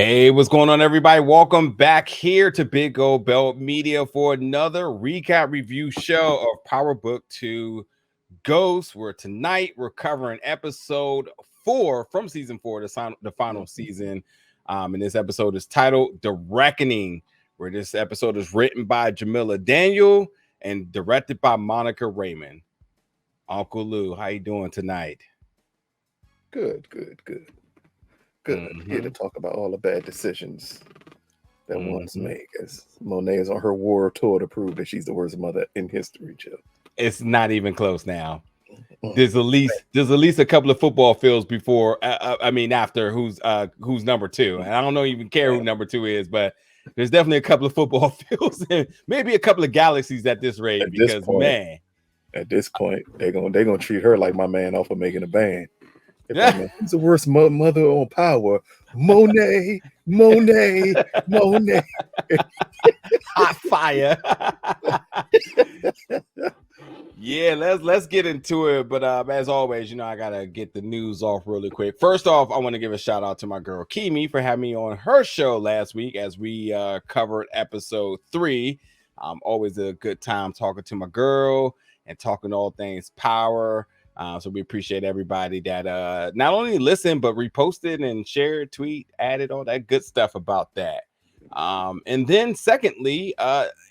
Hey, what's going on, everybody? Welcome back here to Big Old Belt Media for another recap review show of Power Book 2 Ghost, where tonight we're covering episode 4 from season 4, the final season. And this episode is titled The Reckoning, where this episode is written by Jamila Daniel and directed by Monica Raymond. Uncle Lou, how you doing tonight? Good. Here to talk about all the bad decisions that one's make, as Monet is on her war tour to prove that she's the worst mother in history, Joe. It's not even close now. There's at least a couple of football fields before. After who's number 2, and I don't even care who number 2 is, but there's definitely a couple of football fields and maybe a couple of galaxies at this rate. At this point, they're gonna treat her like my man off of Making a Band. He's the worst mother on Power. Monet. Hot fire. Yeah, let's get into it. But as always, I gotta get the news off really quick. First off, I want to give a shout out to my girl Kimi for having me on her show last week as we covered episode 3. Always a good time talking to my girl and talking all things power. So we appreciate everybody that not only listened, but reposted and shared, tweet, added, all that good stuff about that. And then secondly,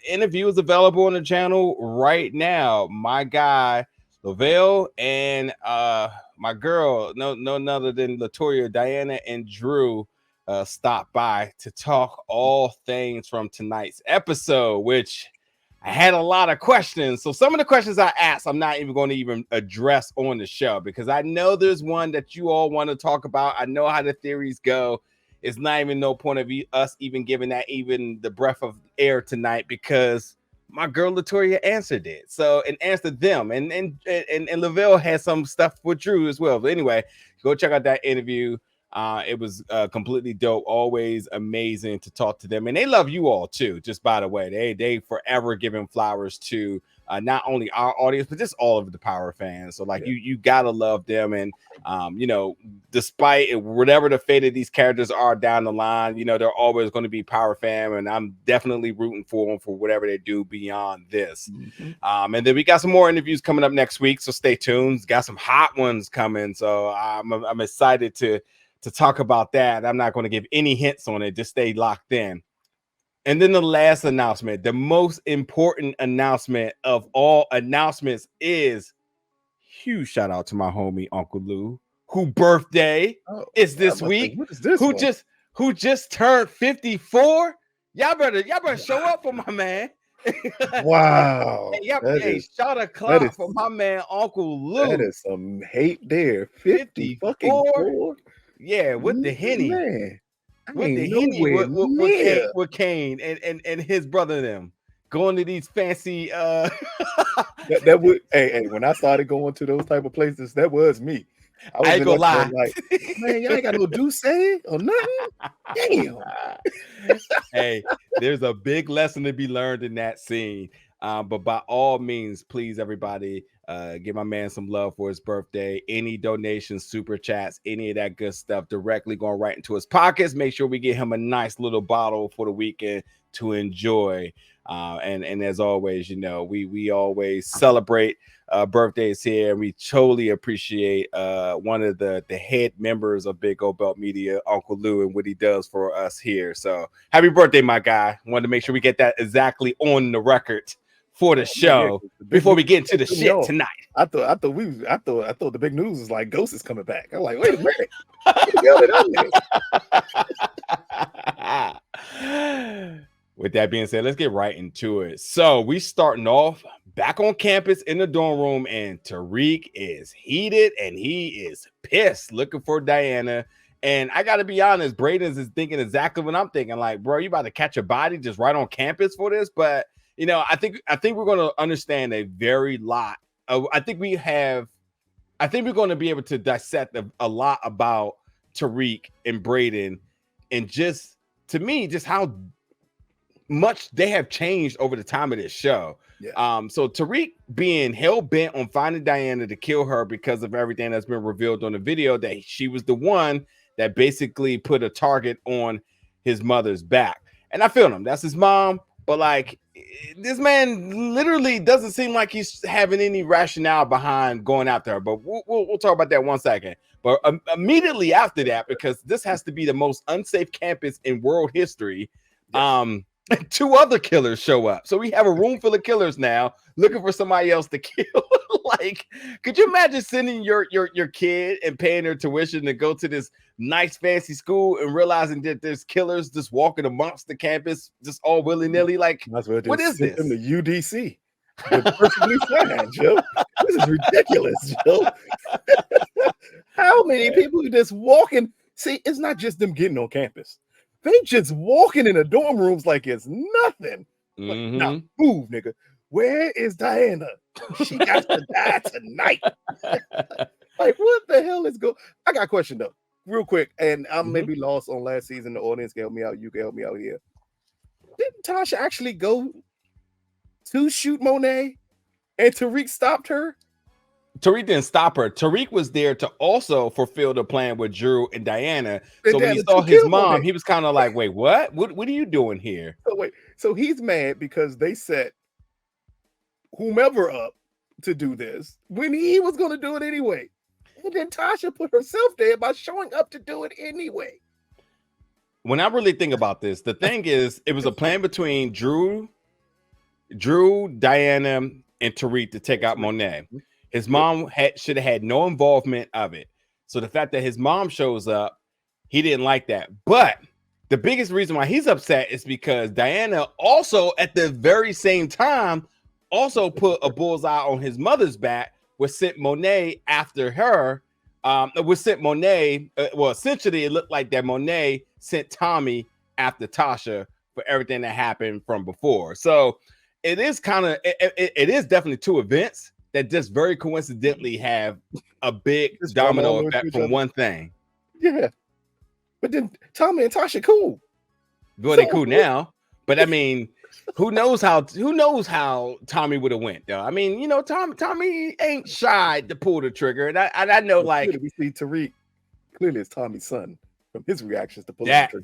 interview is available on the channel right now. My guy, Lavelle, and my girl, no other than Latoya, Diana, and Dru stopped by to talk all things from tonight's episode, which I had a lot of questions. So some of the questions I asked, I'm not even going to even address on the show because I know there's one that you all want to talk about. I know how the theories go. It's not even no point of us even giving that even the breath of air tonight because my girl Latoya answered it. So and answered them. And Lavelle had some stuff with Dru as well. But anyway, go check out that interview. It was completely dope. Always amazing to talk to them, and they love you all too. Just by the way, they forever giving flowers to not only our audience but just all of the Power fans. So you gotta love them, and despite whatever the fate of these characters are down the line, they're always going to be Power fan, and I'm definitely rooting for them for whatever they do beyond this. And then we got some more interviews coming up next week, so stay tuned. Got some hot ones coming, so I'm excited to talk about that. I'm not going to give any hints on it. Just stay locked in. And then the last announcement, the most important announcement of all announcements is huge shout out to my homie Uncle Lou, who birthday is this week. What is this? Who just turned 54. Y'all better show up for my man. Wow. Shout a clap for my man Uncle Lou. That is some hate there. 54. Yeah, with the Henny. Man, with the Henny with Kane and his brother them going to these fancy that would when I started going to those type of places, that was me. I ain't gonna lie. Like, man, y'all ain't got no Douce or nothing. Damn. Hey, there's a big lesson to be learned in that scene. But by all means, please, everybody, give my man some love for his birthday. Any donations, super chats, any of that good stuff directly going right into his pockets. Make sure we get him a nice little bottle for the weekend to enjoy. And as always, we always celebrate birthdays here, and we totally appreciate one of the head members of Big Old Belt Media, Uncle Lou, and what he does for us here. So happy birthday, my guy. Wanted to make sure we get that exactly on the record for the show before we get into the shit tonight. I thought the big news was like Ghost is coming back. I'm like, wait a minute. Yell it out there. With that being said, let's get right into it. So we starting off back on campus in the dorm room, and Tariq is heated and he is pissed looking for Diana. And I got to be honest, Braden is thinking exactly what I'm thinking. Like, bro, you about to catch a body just right on campus for this? But I think we're going to understand a very lot. I think we're going to be able to dissect a lot about Tariq and Braden, and just to me, just how much they have changed over the time of this show. Yeah. So Tariq being hell-bent on finding Diana to kill her because of everything that's been revealed on the video, that she was the one that basically put a target on his mother's back. And I feel him. That's his mom. But like, this man literally doesn't seem like he's having any rationale behind going after her. But we'll talk about that 1 second. But immediately after that, because this has to be the most unsafe campus in world history, yes. 2 other killers show up. So we have a room full of killers now looking for somebody else to kill. Like, could you imagine sending your kid and paying their tuition to go to this nice fancy school and realizing that there's killers just walking amongst the campus just all willy-nilly? Like, what is this? In the UDC. Perfectly fine, Joe. This is ridiculous, Joe. How many people are just walking? See, it's not just them getting on campus. They just walking in the dorm rooms like it's nothing. Like, now move, nigga. Where is Diana? She got to die tonight. Like, what the hell is going? I got a question though, real quick, and I'm maybe lost on last season. The audience can help me out. You can help me out here. Didn't Tasha actually go to shoot Monet, and Tariq stopped her? Tariq didn't stop her. Tariq was there to also fulfill the plan with Dru and Diana. So when he saw his mom, Monet, he was kind of like, wait, what? What are you doing here? So he's mad because they set whomever up to do this when he was going to do it anyway. And then Tasha put herself there by showing up to do it anyway. When I really think about this, the thing is, it was a plan between Dru, Diana, and Tariq to take out Monet. His mom should have had no involvement of it. So the fact that his mom shows up, he didn't like that. But the biggest reason why he's upset is because Diana also at the very same time also put a bullseye on his mother's back, which sent Monet after her. Which sent Monet, well, essentially it looked like that Monet sent Tommy after Tasha for everything that happened from before. So it is kind of, it is definitely 2 events that just very coincidentally have a big domino effect from one thing. Yeah. But then Tommy and Tasha cool. Well, they cool now. But I mean, who knows how Tommy would have went though. I mean, you know, Tommy ain't shy to pull the trigger. And I know, like, we see Tariq clearly it's Tommy's son from his reactions to pulling that's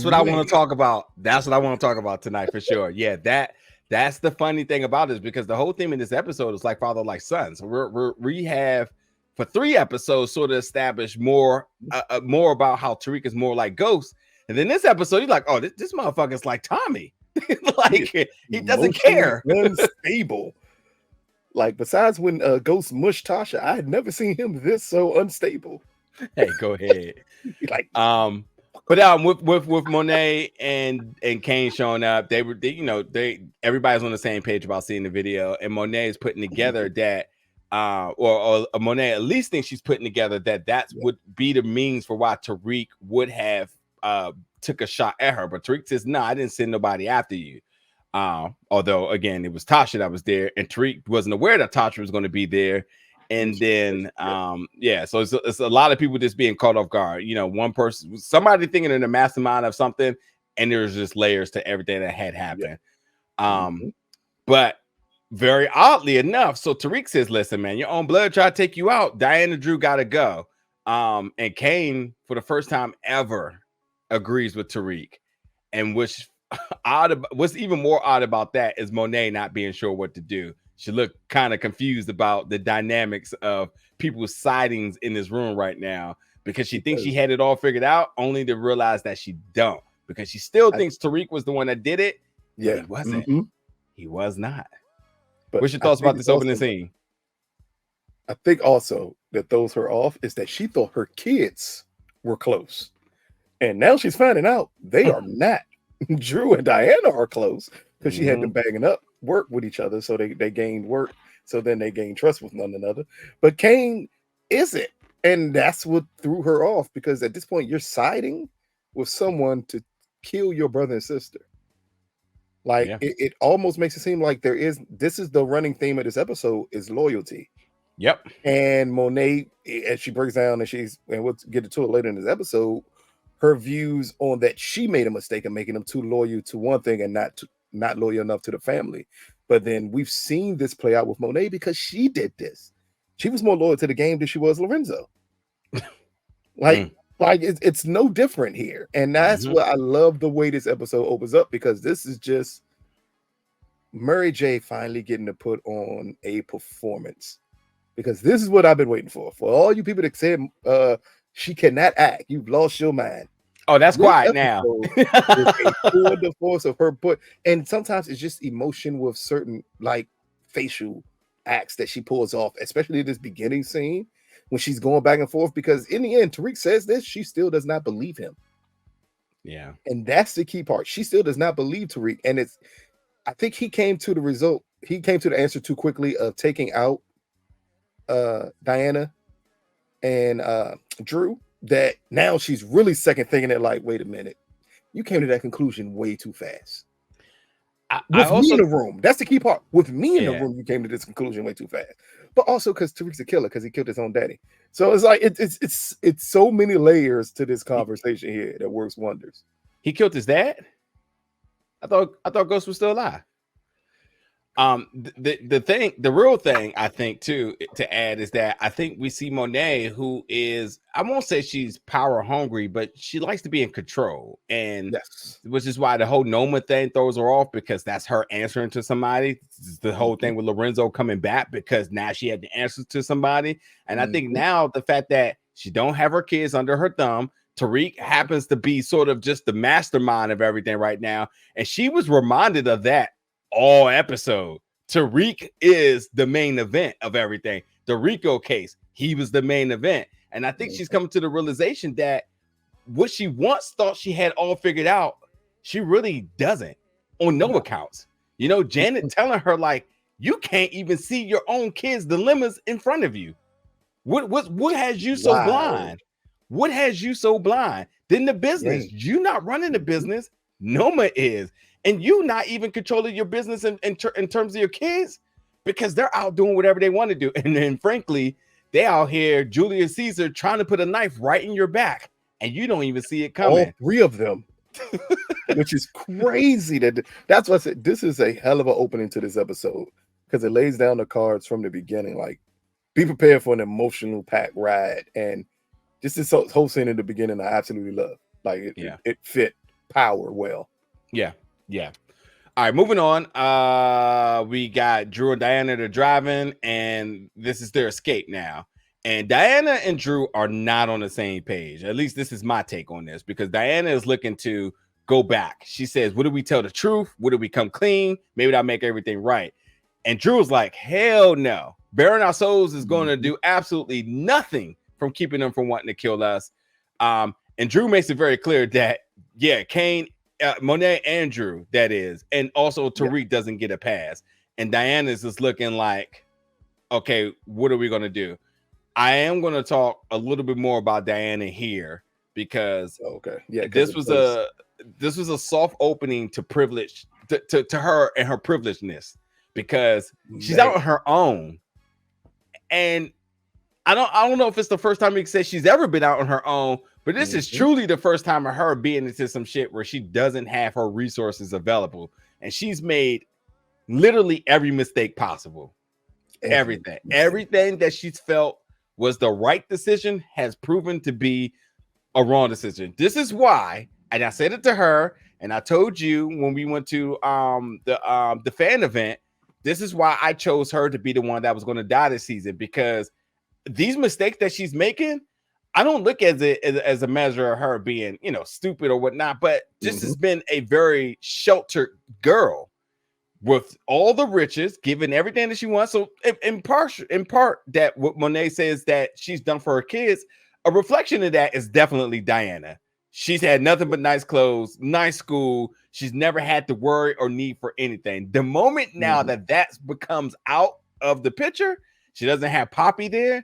what I want to talk about. That's what I want to talk about tonight for sure. Yeah, that's the funny thing about this, because the whole theme in this episode is like father, like son. So we have for 3 episodes sort of established more about how Tariq is more like Ghost. And then this episode, you're like, oh, this motherfucker's like Tommy. Like, he doesn't care. Unstable. Like, besides when Ghost mushed Tasha, I had never seen him this so unstable. Hey, go ahead. Like, but with Monet and Kane showing up, everybody's on the same page about seeing the video, and Monet is putting together that or Monet at least thinks she's putting together that would be the means for why Tariq would have took a shot at her. But Tariq says, no, I didn't send nobody after you. Although again, it was Tasha that was there, and Tariq wasn't aware that Tasha was going to be there. And then, so it's a lot of people just being caught off guard. You know, one person, somebody thinking in the mastermind of something, and there's just layers to everything that had happened. But very oddly enough, so Tariq says, listen, man, your own blood tried to take you out. Diana Dru got to go. And Kane, for the first time ever, agrees with Tariq. And what's even more odd about that is Monet not being sure what to do. She looked kind of confused about the dynamics of people's sightings in this room right now, because she thinks she had it all figured out, only to realize that she don't, because she still thinks Tariq was the one that did it. Yeah, he wasn't. He was not. But what's your thoughts about this opening scene? I think also that throws her off is that she thought her kids were close, and now she's finding out they are not. Dru and Diana are close because she had them banging up work with each other, so they gained work, so then they gained trust with one another. But Kane isn't, and that's what threw her off, because at this point you're siding with someone to kill your brother and sister. Like, it almost makes it seem like this is the running theme of this episode is loyalty. Yep. And Monet, as she breaks down, and we'll get to it later in this episode, her views on that she made a mistake in making them too loyal to one thing and not loyal enough to the family. But then we've seen this play out with Monet because she did this. She was more loyal to the game than she was Lorenzo. Like Like it's no different here, and that's what I love the way this episode opens up, because this is just Mary J finally getting to put on a performance, because this is what I've been waiting for all you people that said she cannot act. You've lost your mind. Oh, that's This quiet now. is a tour de force of her and sometimes it's just emotion with certain like facial acts that she pulls off, especially this beginning scene when she's going back and forth, because in the end, Tariq says this, she still does not believe him. Yeah. And that's the key part. She still does not believe Tariq. And I think he came to the answer too quickly of taking out Diana and Dru, that now she's really second thinking it, like, wait a minute, you came to that conclusion way too fast. With me in the room, that's the key part. With me in the room, you came to this conclusion way too fast. But also because Tariq's a killer, because he killed his own daddy. So it's like it's so many layers to this conversation here that works wonders. He killed his dad? I thought Ghost was still alive. The real thing I think too to add is that I think we see Monet, who is, I won't say she's power hungry, but she likes to be in control, and which is why the whole Noma thing throws her off, because that's her answering to somebody. The whole thing with Lorenzo coming back, because now she had the answers to somebody, and I think now the fact that she don't have her kids under her thumb. Tariq happens to be sort of just the mastermind of everything right now, and she was reminded of that all episode. Tariq is the main event of everything. The Rico case, he was the main event. And I think she's coming to the realization that what she once thought she had all figured out, she really doesn't on no accounts. You know, Janet telling her, like, you can't even see your own kids' dilemmas in front of you. What has you so blind? What has you so blind? Then the business, you not running the business, Noma is. And you not even controlling your business in terms of your kids, because they're out doing whatever they want to do. And then, frankly, they out here, Julius Caesar, trying to put a knife right in your back, and you don't even see it coming. All three of them, which is crazy. That's what I said. This is a hell of an opening to this episode, because it lays down the cards from the beginning. Like, be prepared for an emotional packed ride. And just this whole scene in the beginning, I absolutely love. Like, it fit Power well. Yeah. Yeah. All right, moving on. We got Dru and Diana, they're driving, and this is their escape now. And Diana and Dru are not on the same page. At least this is my take on this, because Diana is looking to go back. She says, "What do we tell the truth? What do we come clean? Maybe that'll make everything right." And Dru's like, "Hell no. Bearing our souls is going to do absolutely nothing from keeping them from wanting to kill us." And Dru makes it very clear that, Kane, Monet and Dru, that is, and also Tariq doesn't get a pass. And Diana's just looking like, okay, what are we going to do? I am going to talk a little bit more about Diana here, because this was a soft opening to privilege, to her and her privilegedness, because she's out on her own. And I don't know if it's the first time you can say she's ever been out on her own, but this is truly the first time of her being into some shit where she doesn't have her resources available. And she's made literally every mistake possible. Everything that she's felt was the right decision has proven to be a wrong decision. This is why, and I said it to her, and I told you when we went to the fan event, this is why I chose her to be the one that was going to die this season, because these mistakes that she's making, I don't look at it as a measure of her being, stupid or whatnot, but just has been a very sheltered girl with all the riches, given everything that she wants. So in part, that what Monet says that she's done for her kids, a reflection of that is definitely Diana. She's had nothing but nice clothes, nice school. She's never had to worry or need for anything. The moment now that becomes out of the picture, she doesn't have Poppy there.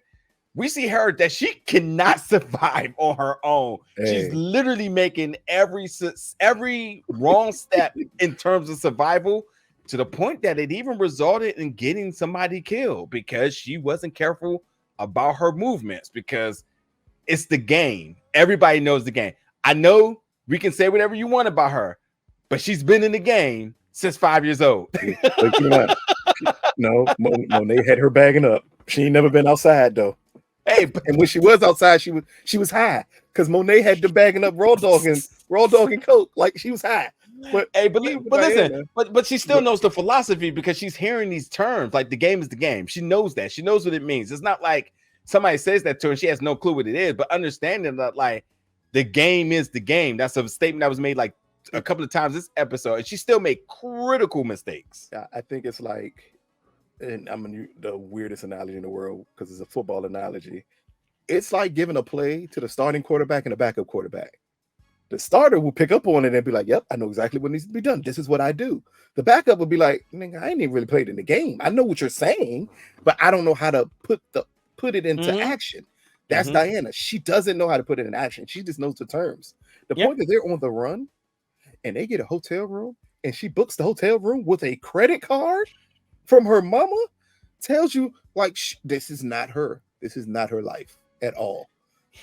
We see her that she cannot survive on her own. She's literally making every wrong step in terms of survival, to the point that it even resulted in getting somebody killed, because she wasn't careful about her movements, because it's the game. Everybody knows the game. I know we can say whatever you want about her, but she's been in the game since 5 years old. No, Monet had her bagging up. She ain't never been outside though. Hey, but, And when she was outside, she was high because Monet had them bagging up raw dog and coke like she was high. But hey, but even with listen, Diana, but she still knows the philosophy because she's hearing these terms. Like the game is the game. She knows that. She knows what it means. It's not like somebody says that to her and she has no clue what it is. But understanding that like the game is the game. That's a statement that was made like a couple of times this episode, and she still made critical mistakes. I think it's like, and I'm gonna use the weirdest analogy in the world because it's a football analogy. It's like giving a play to the starting quarterback and the backup quarterback. The starter will pick up on it and be like, "Yep, I know exactly what needs to be done. This is what I do." The backup would be like, "Nigga, I ain't even really played in the game. I know what you're saying, but I don't know how to put it into action." That's Diana. She doesn't know how to put it in action. She just knows the terms. The point that they're on the run and they get a hotel room and she books the hotel room with a credit card from her mama tells you like this is not her. This is not her life at all.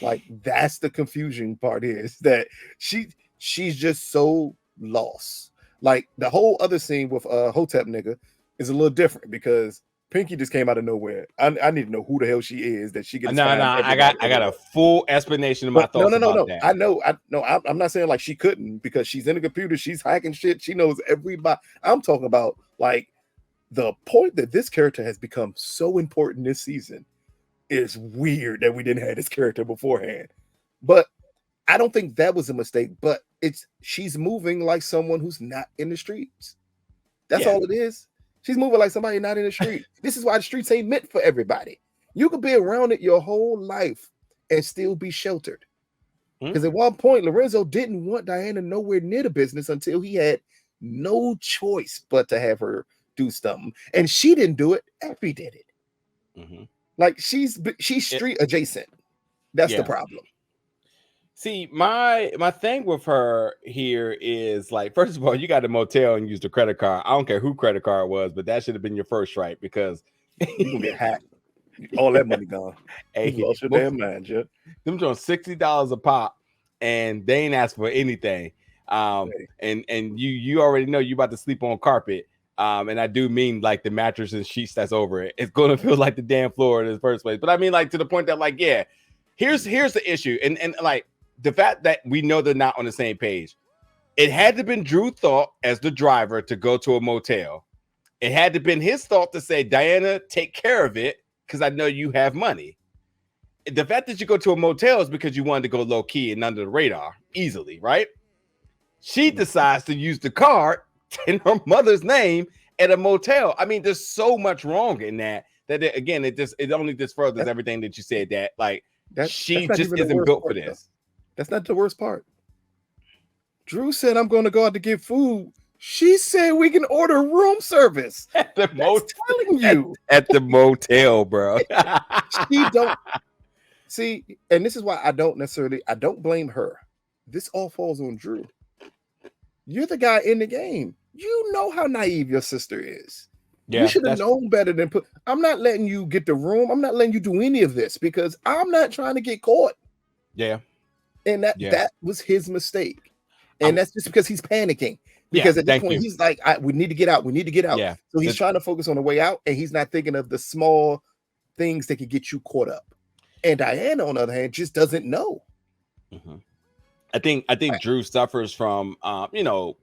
Like that's the confusion part is that she's just so lost. Like the whole other scene with Hotep nigga is a little different because Pinky just came out of nowhere. I need to know who the hell she is that she gets. No, I got a full explanation of my thoughts about that. I know. I'm not saying like she couldn't because she's in the computer, she's hacking shit, she knows everybody. I'm talking about like the point that this character has become so important this season is weird that we didn't have this character beforehand. But I don't think that was a mistake, but she's moving like someone who's not in the streets. That's all it is. She's moving like somebody not in the street. This is why the streets ain't meant for everybody. You could be around it your whole life and still be sheltered. Because at one point, Lorenzo didn't want Diana nowhere near the business until he had no choice but to have her do something. And she didn't do it. Effie did it. Like she's street adjacent. That's the problem. See, my thing with her here is like, first of all, you got a motel and used a credit card. I don't care who credit card was, but that should have been your first strike because you gonna get hacked. All that money gone. Hey, you lost your damn mind, Jeff. Them doing $60 a pop, and they ain't asked for anything. And you already know you about to sleep on carpet. And I do mean like the mattress and sheets that's over it. It's gonna feel like the damn floor in the first place. But I mean, like to the point that, like, yeah, here's the issue, and like the fact that we know they're not on the same page. It had to been Dru thought as the driver to go to a motel. It had to been his thought to say, Diana, take care of it because I know you have money. The fact that you go to a motel is because you wanted to go low key and under the radar easily, right? She decides to use the card in her mother's name at a motel. I mean, there's so much wrong in that again, it only just furthers everything that you said, that like she just isn't built for this. That's not the worst part. Dru said, I'm going to go out to get food. She said we can order room service at the motel. Telling you at the motel, bro. She don't see, and this is why I don't blame her. This all falls on Dru. You're the guy in the game. You know how naive your sister is. Yeah, you should have known better than I'm not letting you get the room. I'm not letting you do any of this because I'm not trying to get caught. Yeah. And that was his mistake. And that's just because he's panicking. Because at this point, he's like, we need to get out. We need to get out. Yeah. So he's trying to focus on the way out, and he's not thinking of the small things that could get you caught up. And Diana, on the other hand, just doesn't know. I think Dru suffers from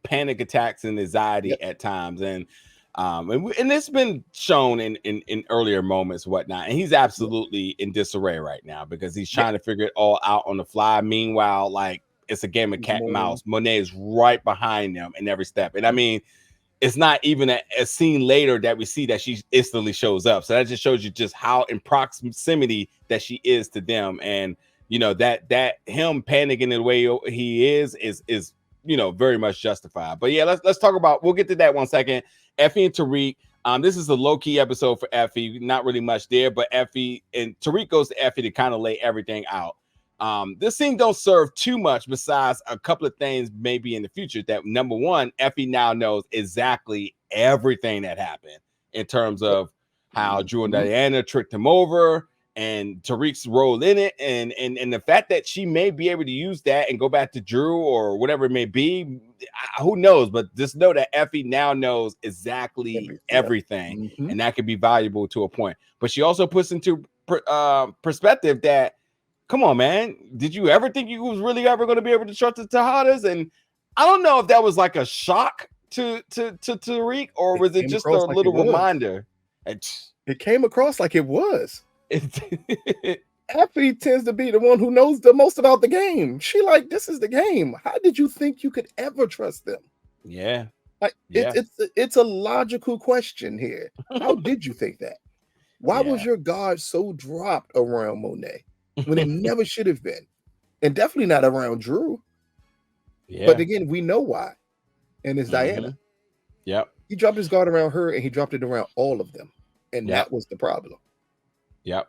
panic attacks and anxiety at times, and it's been shown in earlier moments, whatnot. And he's absolutely in disarray right now because he's trying to figure it all out on the fly. Meanwhile, like it's a game of cat and mouse. Monet is right behind them in every step, and I mean, it's not even a scene later that we see that she instantly shows up. So that just shows you just how in proximity that she is to them, and that him panicking the way he is very much justified. But yeah, let's talk about. We'll get to that one second. Effie and Tariq. This is a low-key episode for Effie. Not really much there, but Effie and Tariq goes to Effie to kind of lay everything out. This scene don't serve too much besides a couple of things maybe in the future. That number one, Effie now knows exactly everything that happened in terms of how Dru and Diana tricked him over and Tariq's role in it, and the fact that she may be able to use that and go back to Dru or whatever it may be, who knows? But just know that Effie now knows exactly everything, and that could be valuable to a point. But she also puts into perspective that, come on, man, did you ever think you was really ever going to be able to trust the Tejadas? And I don't know if that was like a shock to Tariq, or was it just a little reminder? It came across like it was. Effie tends to be the one who knows the most about the game. She like, this is the game. How did you think you could ever trust them? Yeah. Like it's a logical question here. How did you think that? Why was your guard so dropped around Monet when it never should have been? And definitely not around Dru. Yeah. But again, we know why. And it's Diana. Yep. He dropped his guard around her and he dropped it around all of them. And that was the problem. Yep.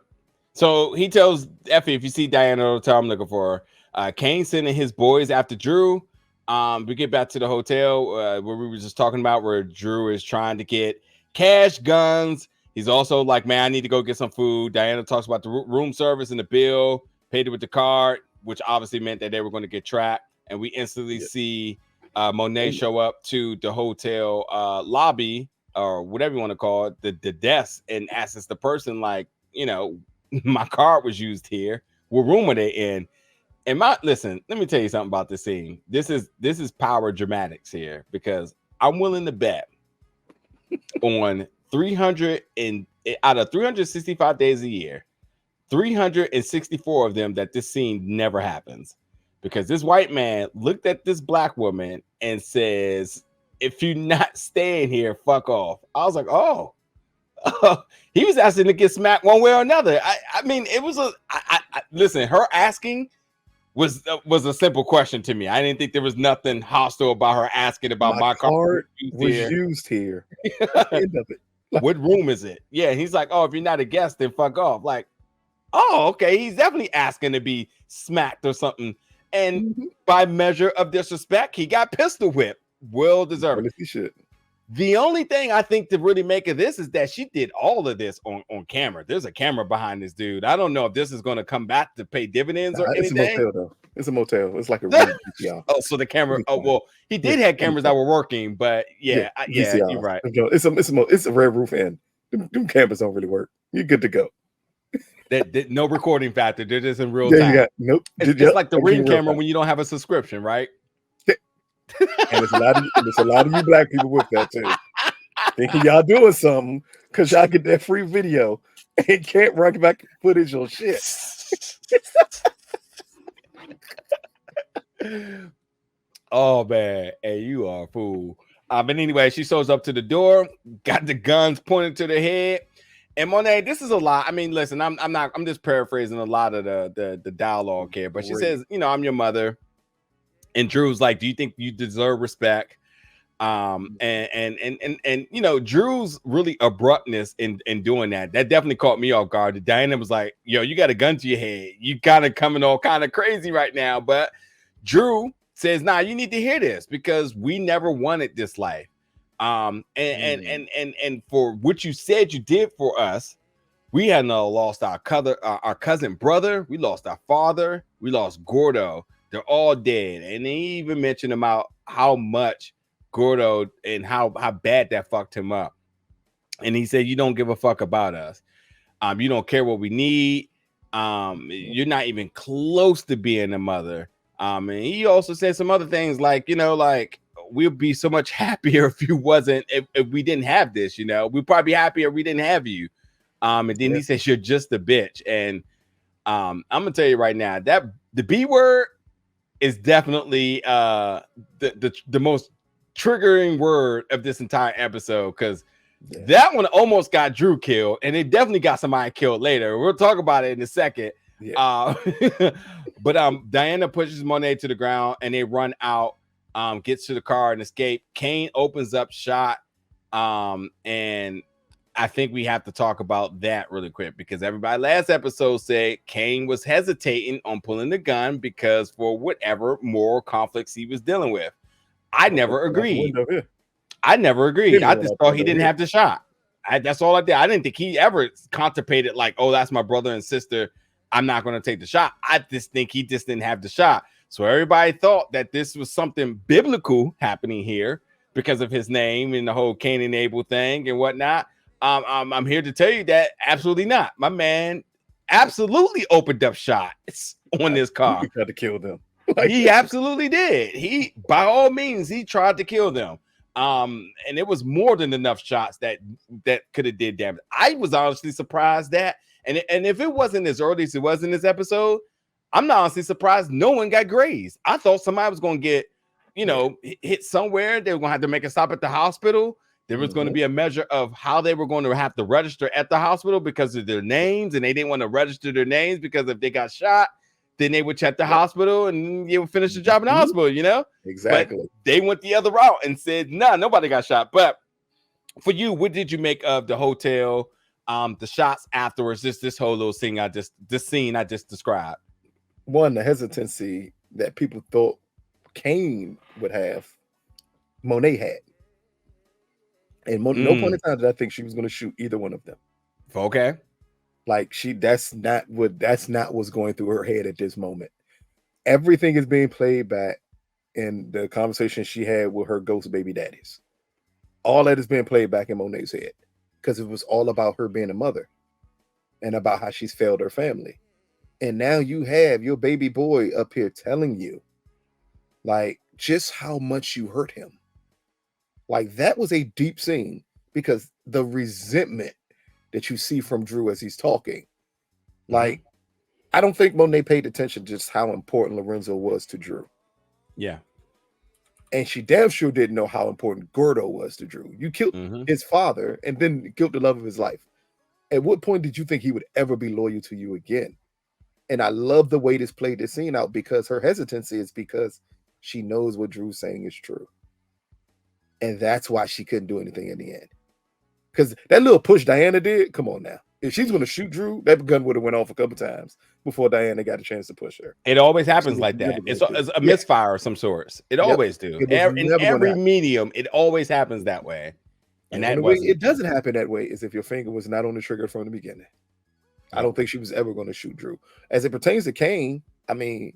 So he tells Effie, if you see Diana, tell I'm looking for her. Kane sending his boys after Dru. We get back to the hotel where we were just talking about, where Dru is trying to get cash, guns. He's also like, man, I need to go get some food. Diana talks about the room service and the bill, paid it with the card, which obviously meant that they were going to get trapped. And we instantly see Monet show up to the hotel lobby, or whatever you want to call it, the desk, and asks the person, like, you know, my card was used here. What room are they in? And listen, let me tell you something about this scene. This is power dramatics here, because I'm willing to bet on 300 and out of 365 days a year, 364 of them that this scene never happens, because this white man looked at this black woman and says, if you're not staying here, fuck off. I was like, oh, he was asking to get smacked one way or another. I mean, it was listen, her asking was a simple question to me. I didn't think there was nothing hostile about her asking about my card was used here. What room is it? Yeah, he's like, oh, if you're not a guest, then fuck off. Like, oh, okay, he's definitely asking to be smacked or something. And by measure of disrespect, he got pistol whipped. Well deserved. He should. The only thing I think to really make of this is that she did all of this on camera. There's a camera behind this dude. I don't know if this is going to come back to pay dividends or anything. It's a motel, though. It's a motel. It's like a real VCR. Oh, so the camera. Oh, well, he did have cameras that were working, but yeah, you're right. It's a red roof end. Them cameras don't really work. You're good to go. That no recording factor. They're just in real time. Nope. It's just like the Ring camera when you don't have a subscription, right? And it's a lot of you black people with that too. Thinking y'all doing something because y'all get that free video and can't run back footage or shit. Oh man, hey, you are a fool. But anyway, she shows up to the door, got the guns pointed to the head. And Monet, this is a lot. I mean, listen, I'm just paraphrasing a lot of the dialogue here, but she says, you know, I'm your mother. And Dru's like, do you think you deserve respect? And you know, Dru's really abruptness in doing that definitely caught me off guard. Diana was like, yo, you got a gun to your head. You kind of coming all kind of crazy right now. But Dru says, nah, you need to hear this, because we never wanted this life. And for what you said you did for us, we had lost our cousin brother, we lost our father, we lost Gordo. They're all dead. And they even mentioned about how much Gordo and how bad that fucked him up. And he said, you don't give a fuck about us. You don't care what we need. You're not even close to being a mother. And he also said some other things like, you know, like, we'd be so much happier if you wasn't, if we didn't have this, you know, we'd probably be happier if we didn't have you. And then he says, you're just a bitch. And I'm gonna tell you right now that the B word is definitely the most triggering word of this entire episode, because that one almost got Dru killed, and it definitely got somebody killed later. We'll talk about it in a second. But Diana pushes Monet to the ground and they run out, gets to the car and escape. Kane opens up shot, and I think we have to talk about that really quick, because everybody last episode said Kane was hesitating on pulling the gun because for whatever moral conflicts he was dealing with. I never agreed. I never agreed. I just thought he didn't have the shot. That's all I did. I didn't think he ever contemplated like, oh, that's my brother and sister, I'm not going to take the shot. I just think he just didn't have the shot. So everybody thought that this was something biblical happening here because of his name and the whole Cain and Abel thing and whatnot. I'm here to tell you that absolutely not. My man absolutely opened up shots on this car. He tried to kill them. He absolutely did. He, by all means, he tried to kill them. And it was more than enough shots that could have did damage. I was honestly surprised that, and if it wasn't as early as it was in this episode, I'm not honestly surprised no one got grazed. I thought somebody was going to get, hit somewhere. They were going to have to make a stop at the hospital. There was going to be a measure of how they were going to have to register at the hospital because of their names, and they didn't want to register their names because if they got shot, then they would check the hospital and you would finish the job in the hospital, Exactly. But they went the other route and said, nah, nobody got shot. But for you, what did you make of the hotel, the shots afterwards, this whole little scene I just described? One, the hesitancy that people thought Kane would have, Monet had. And no point in time did I think she was going to shoot either one of them. Okay. Like that's not what's going through her head at this moment. Everything is being played back in the conversation she had with her ghost baby daddies. All that is being played back in Monet's head because it was all about her being a mother and about how she's failed her family. And now you have your baby boy up here telling you like just how much you hurt him. Like that was a deep scene because the resentment that you see from Dru as he's talking, like I don't think Monet paid attention to just how important Lorenzo was to Dru. Yeah. And she damn sure didn't know how important Gordo was to Dru. You killed his father and then killed the love of his life. At what point did you think he would ever be loyal to you again? And I love the way this played this scene out because her hesitancy is because she knows what Dru's saying is true. And that's why she couldn't do anything in the end. Because that little push Diana did, come on now. If she's going to shoot Dru, that gun would have went off a couple times before Diana got a chance to push her. It always happens like that. It's a misfire of some sorts. It always do. In every medium, it always happens that way. And that way it doesn't happen that way is if your finger was not on the trigger from the beginning. I don't think she was ever going to shoot Dru. As it pertains to Kane, I mean,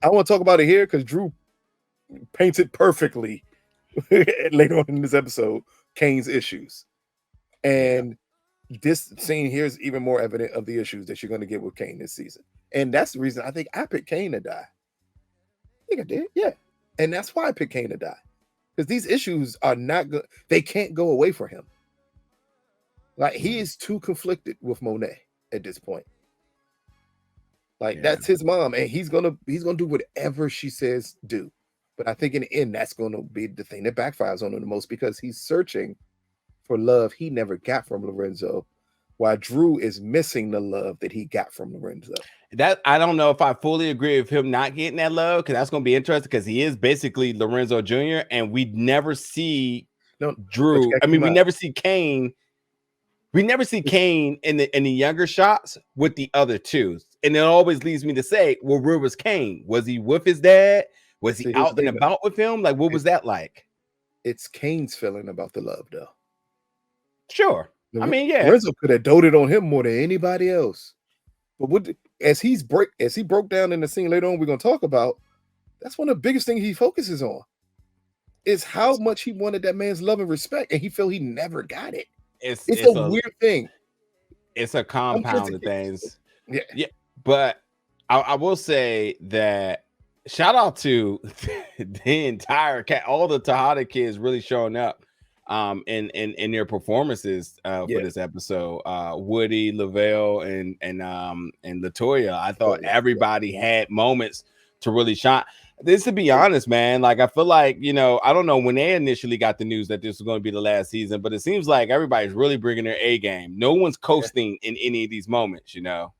I want to talk about it here because Dru painted perfectly later on in this episode Kane's issues. And this scene here is even more evident of the issues that you're going to get with Kane this season. And that's the reason I think I picked Kane to die. I think I did, yeah. And that's why I picked Kane to die. Because these issues are not good. They can't go away from him. Like, he is too conflicted with Monet at this point. Like, that's his mom, and he's gonna do whatever she says do. But I think in the end, that's going to be the thing that backfires on him the most because he's searching for love he never got from Lorenzo, while Dru is missing the love that he got from Lorenzo. That I don't know if I fully agree with him not getting that love because that's going to be interesting because he is basically Lorenzo Jr. and we never see Dru. I mean, we never see Kane. We never see Kane in the younger shots with the other two, and it always leads me to say, well, where was Kane? Was he with his dad? Was he out and about with him? Like, what was that like? It's Kane's feeling about the love, though. Sure. I mean, yeah. Lorenzo could have doted on him more than anybody else. But as he broke down in the scene later on, we're going to talk about, that's one of the biggest things he focuses on is how much he wanted that man's love and respect, and he felt he never got it. It's a weird thing. It's a compound of things. Yeah. But I will say that shout out to the entire all the Tejada kids really showing up in their performances for this episode. Woody, Lavelle, and Latoya. I thought everybody had moments to really shine. This, to be honest, man, like I feel like, I don't know when they initially got the news that this was going to be the last season, but it seems like everybody's really bringing their A game. No one's coasting in any of these moments, and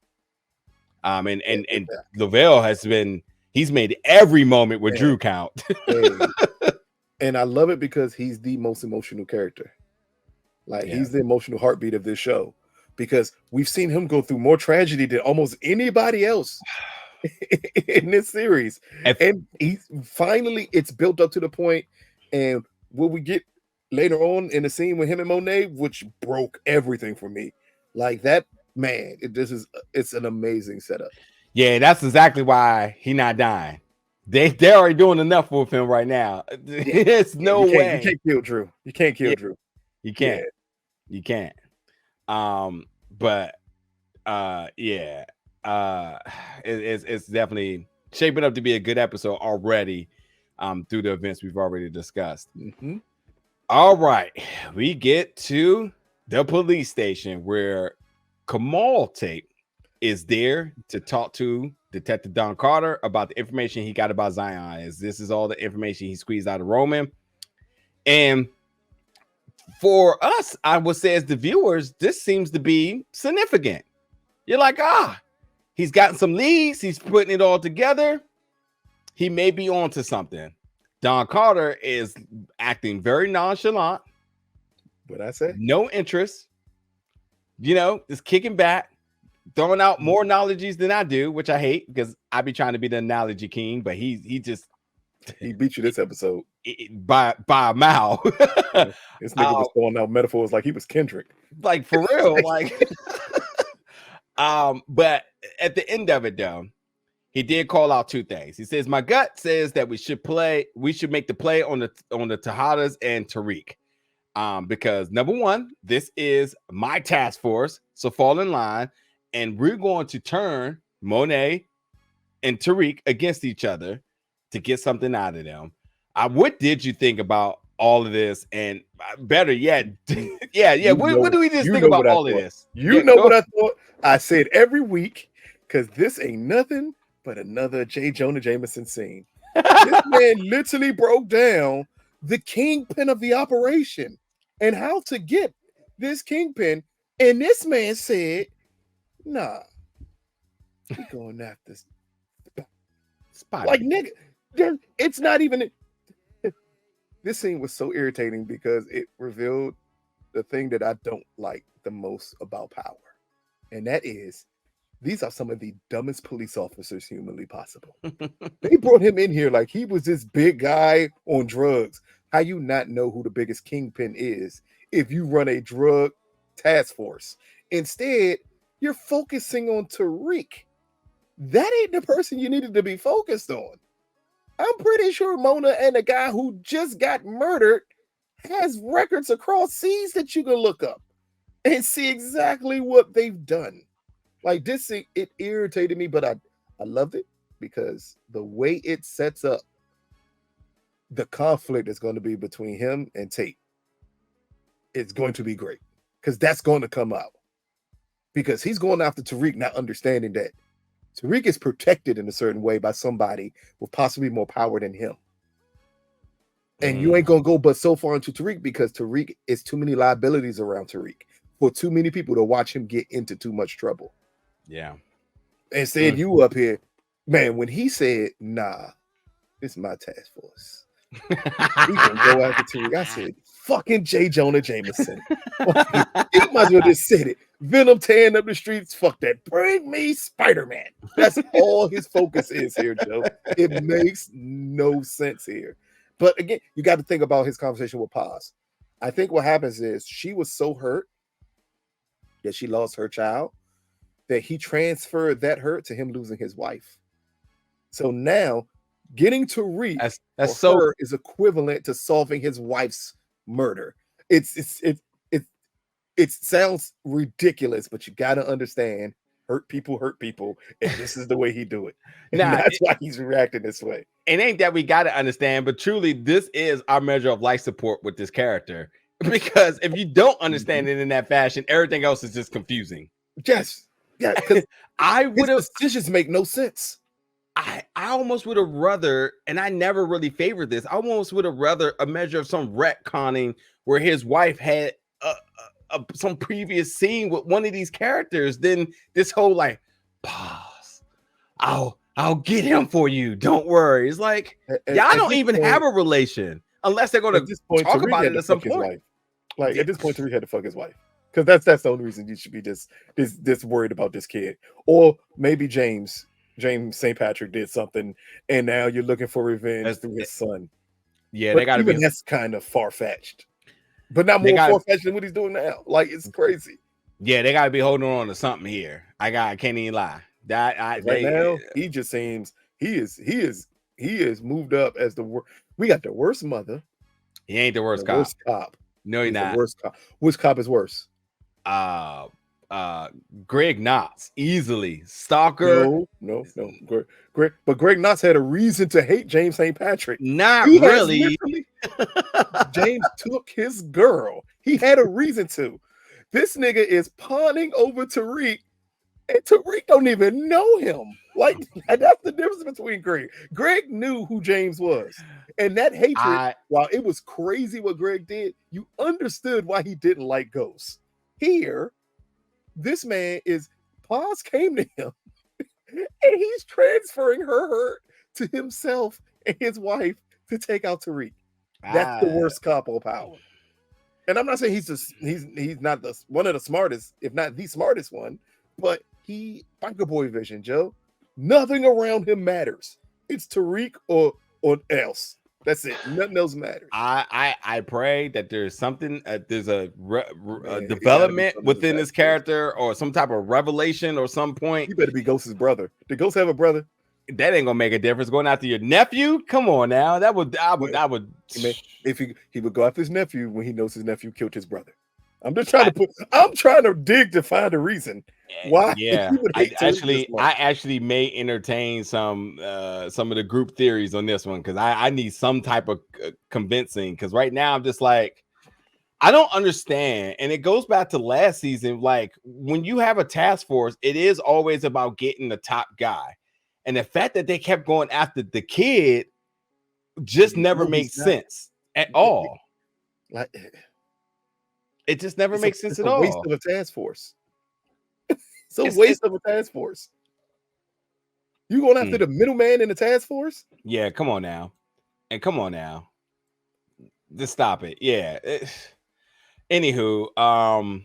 Lavelle he's made every moment with Dru count. And I love it because he's the most emotional character. Like he's the emotional heartbeat of this show because we've seen him go through more tragedy than almost anybody else in this series. And he's finally, it's built up to the point, and what we get later on in the scene with him and Monet, which broke everything for me. Like that, man, it's an amazing setup. Yeah, that's exactly why he not dying. They're already doing enough with him right now. There's no way. You can't kill Dru. You can't kill Dru. You can't. You can't. But Yeah. It's definitely shaping up to be a good episode already. Through the events we've already discussed. Mm-hmm. All right, we get to the police station where Kamal Tate is there to talk to Detective Don Carter about the information he got about Zion. As this is all the information he squeezed out of Roman, and for us, I would say as the viewers, this seems to be significant. You're like, he's gotten some leads, he's putting it all together. He may be onto something. Don Carter is acting very nonchalant. What I say? No interest. Just kicking back, throwing out more analogies than I do, which I hate because I be trying to be the analogy king, but he beat you this episode by a mile. This nigga was throwing out metaphors like he was Kendrick. Like for real, like. But at the end of it, though, he did call out two things. He says, "My gut says that we should make the play on the Tejadas and Tariq. Because number one, this is my task force, so fall in line, and we're going to turn Monet and Tariq against each other to get something out of them." What did you think about all of this? And better yet, what do we just think about all of this? What I thought? I said every week, because this ain't nothing but another J. Jonah Jameson scene. This man literally broke down the kingpin of the operation and how to get this kingpin. And this man said, "Nah, we going after Spot." Like, nigga, it's not even. This scene was so irritating because it revealed the thing that I don't like the most about power. And that is, these are some of the dumbest police officers humanly possible. They brought him in here like he was this big guy on drugs. How you not know who the biggest kingpin is if you run a drug task force? Instead, you're focusing on Tariq. That ain't the person you needed to be focused on. I'm pretty sure Mona and the guy who just got murdered has records across seas that you can look up and see exactly what they've done. Like this, it irritated me, but I loved it because the way it sets up the conflict is going to be between him and Tate. It's going to be great because that's going to come out because he's going after Tariq, not understanding that Tariq is protected in a certain way by somebody with possibly more power than him. And you ain't going to go but so far into Tariq because Tariq is too many liabilities around Tariq for too many people to watch him get into too much trouble. Yeah. Instead, you up here, man, when he said, "Nah, this is my task force. We gonna go after Tariq." I said, fucking J. Jonah Jameson. He might as well just said it. Venom tearing up the streets. Fuck that. Bring me Spider-Man. That's all his focus is here, Joe. It makes no sense here. But again, you got to think about his conversation with Paz. I think what happens is she was so hurt that she lost her child that he transferred that hurt to him losing his wife. So now getting Tariq that's so her is equivalent to solving his wife's murder. It sounds ridiculous, but you got to understand, hurt people, and this is the way he do it. And that's why he's reacting this way. It ain't that we got to understand, but truly, this is our measure of life support with this character. Because if you don't understand it in that fashion, everything else is just confusing. Yes. Yeah, because his decisions make no sense. I almost would have rather, and I never really favored this, I almost would have rather a measure of some retconning where his wife had some previous scene with one of these characters than this whole like, pause. I'll get him for you. Don't worry. It's like, y'all don't even have a relation unless they're going to talk about it at some point. Like at this point, Tariq had to fuck his wife. Because that's the only reason you should be this worried about this kid. Or maybe James St. Patrick did something, and now you're looking for revenge through his son. Yeah, but they got to be. That's kind of far fetched, but not more far fetched than what he's doing now. Like it's crazy. Yeah, they got to be holding on to something here. I can't even lie. Now he just seems he is moved up as the worst. We got the worst mother. He ain't the worst cop. Worst cop. No, he's not. The worst cop. Which cop is worse? Greg Knotts, easily stalker. No. Greg, but Greg Knotts had a reason to hate James St. Patrick. Not He has really. literally James took his girl. He had a reason to. This nigga is pawning over Tariq, and Tariq don't even know him. Like, that's the difference between Greg. Greg knew who James was. And that hatred, while it was crazy what Greg did, you understood why he didn't like Ghost. Here, this man is, Paz came to him, and he's transferring her hurt to himself and his wife to take out Tariq. That's the worst couple power. And I'm not saying he's not one of the smartest, if not the smartest one, but he biker boy vision, Joe. Nothing around him matters. It's Tariq or else. That's it. Nothing else matters. I pray that there's something, there's a development within his character or some type of revelation or some point. He better be Ghost's brother. Did Ghost have a brother? That ain't gonna make a difference. Going after your nephew? Come on now. I would. If he would go after his nephew when he knows his nephew killed his brother. I'm just trying I'm trying to dig to find a reason why. Yeah, I actually may entertain some of the group theories on this one, because I need some type of convincing. Because right now I'm just like, I don't understand, and it goes back to last season. Like, when you have a task force, it is always about getting the top guy. And the fact that they kept going after the kid just never makes sense at all. Like, it just never makes sense at all. It's a waste of a task force. It's a waste of a task force. You going after the middleman in the task force? Yeah, come on now. And come on now. Just stop it. Yeah. Anywho,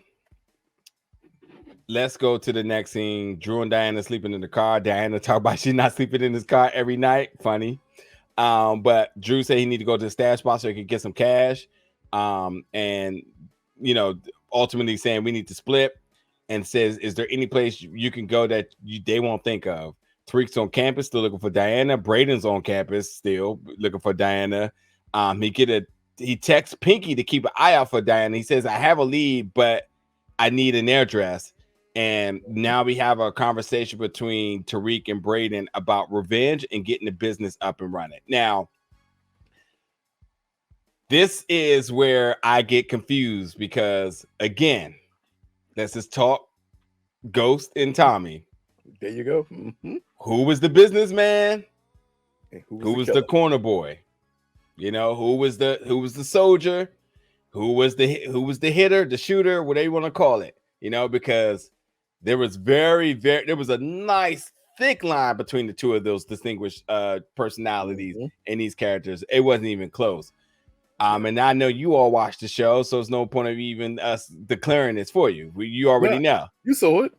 let's go to the next scene. Dru and Diana sleeping in the car. Diana talk about she's not sleeping in his car every night. Funny. But Dru said he need to go to the stash box so he could get some cash. And ultimately saying we need to split, and says, is there any place you can go that they won't think of? Tariq's on campus still looking for Diana. Braden's on campus still looking for Diana. He texts Pinky to keep an eye out for Diana. He says, I have a lead, but I need an address. And now we have a conversation between Tariq and Braden about revenge and getting the business up and running. Now, this is where I get confused because, again, let's just talk Ghost and Tommy. There you go. Mm-hmm. Who was the businessman? Who was the corner boy? Who was the soldier? Who was the hitter, the shooter, whatever you want to call it? Because there was there was a nice thick line between the two of those distinguished personalities in these characters. It wasn't even close. And I know you all watched the show, so there's no point of even us declaring this for you. You already know. You saw it.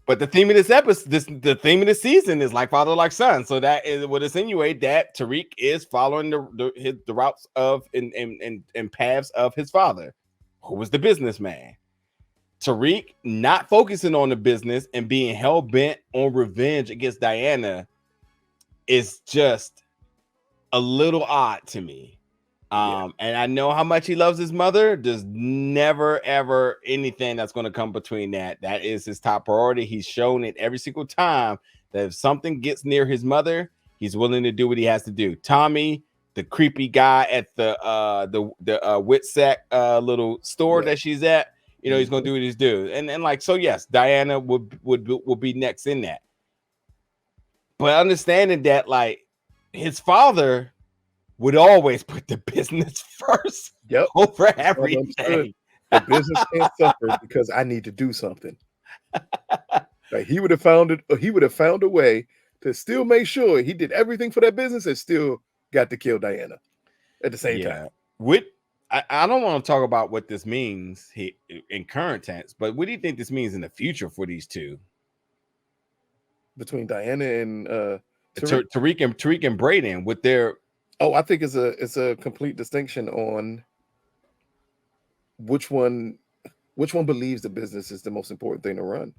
But the theme of this episode, the theme of the season is like father, like son. So that would insinuate that Tariq is following the routes of and paths of his father, who was the businessman. Tariq not focusing on the business and being hell bent on revenge against Diana is just a little odd to me. And I know how much he loves his mother. There's never, ever anything that's going to come between that. That is his top priority. He's shown it every single time that if something gets near his mother, he's willing to do what he has to do. Tommy, the creepy guy at the Witsack little store that she's at, he's going to do what he's do. And like, so yes, Diana would be next in that. But understanding that, like, his father would always put the business first over everything. The business can't suffer because I need to do something. Like, he would have found a way to still make sure he did everything for that business and still got to kill Diana at the same time. I don't want to talk about what this means in current tense, but what do you think this means in the future for these two? Between Diana and Tariq and Braden with their... Oh, I think it's a complete distinction on which one believes the business is the most important thing to run.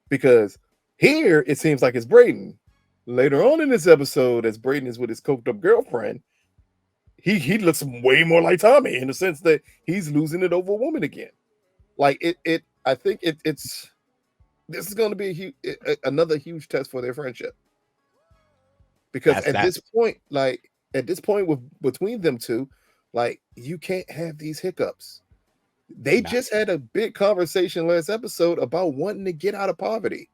Because here it seems like it's Braden. Later on in this episode, as Braden is with his coked up girlfriend, he looks way more like Tommy in the sense that he's losing it over a woman again. Like I think it's this is going to be another huge test for their friendship. Because That's at this point with between them two, like you can't have these hiccups. They nah. just had a big conversation last episode about wanting to get out of poverty,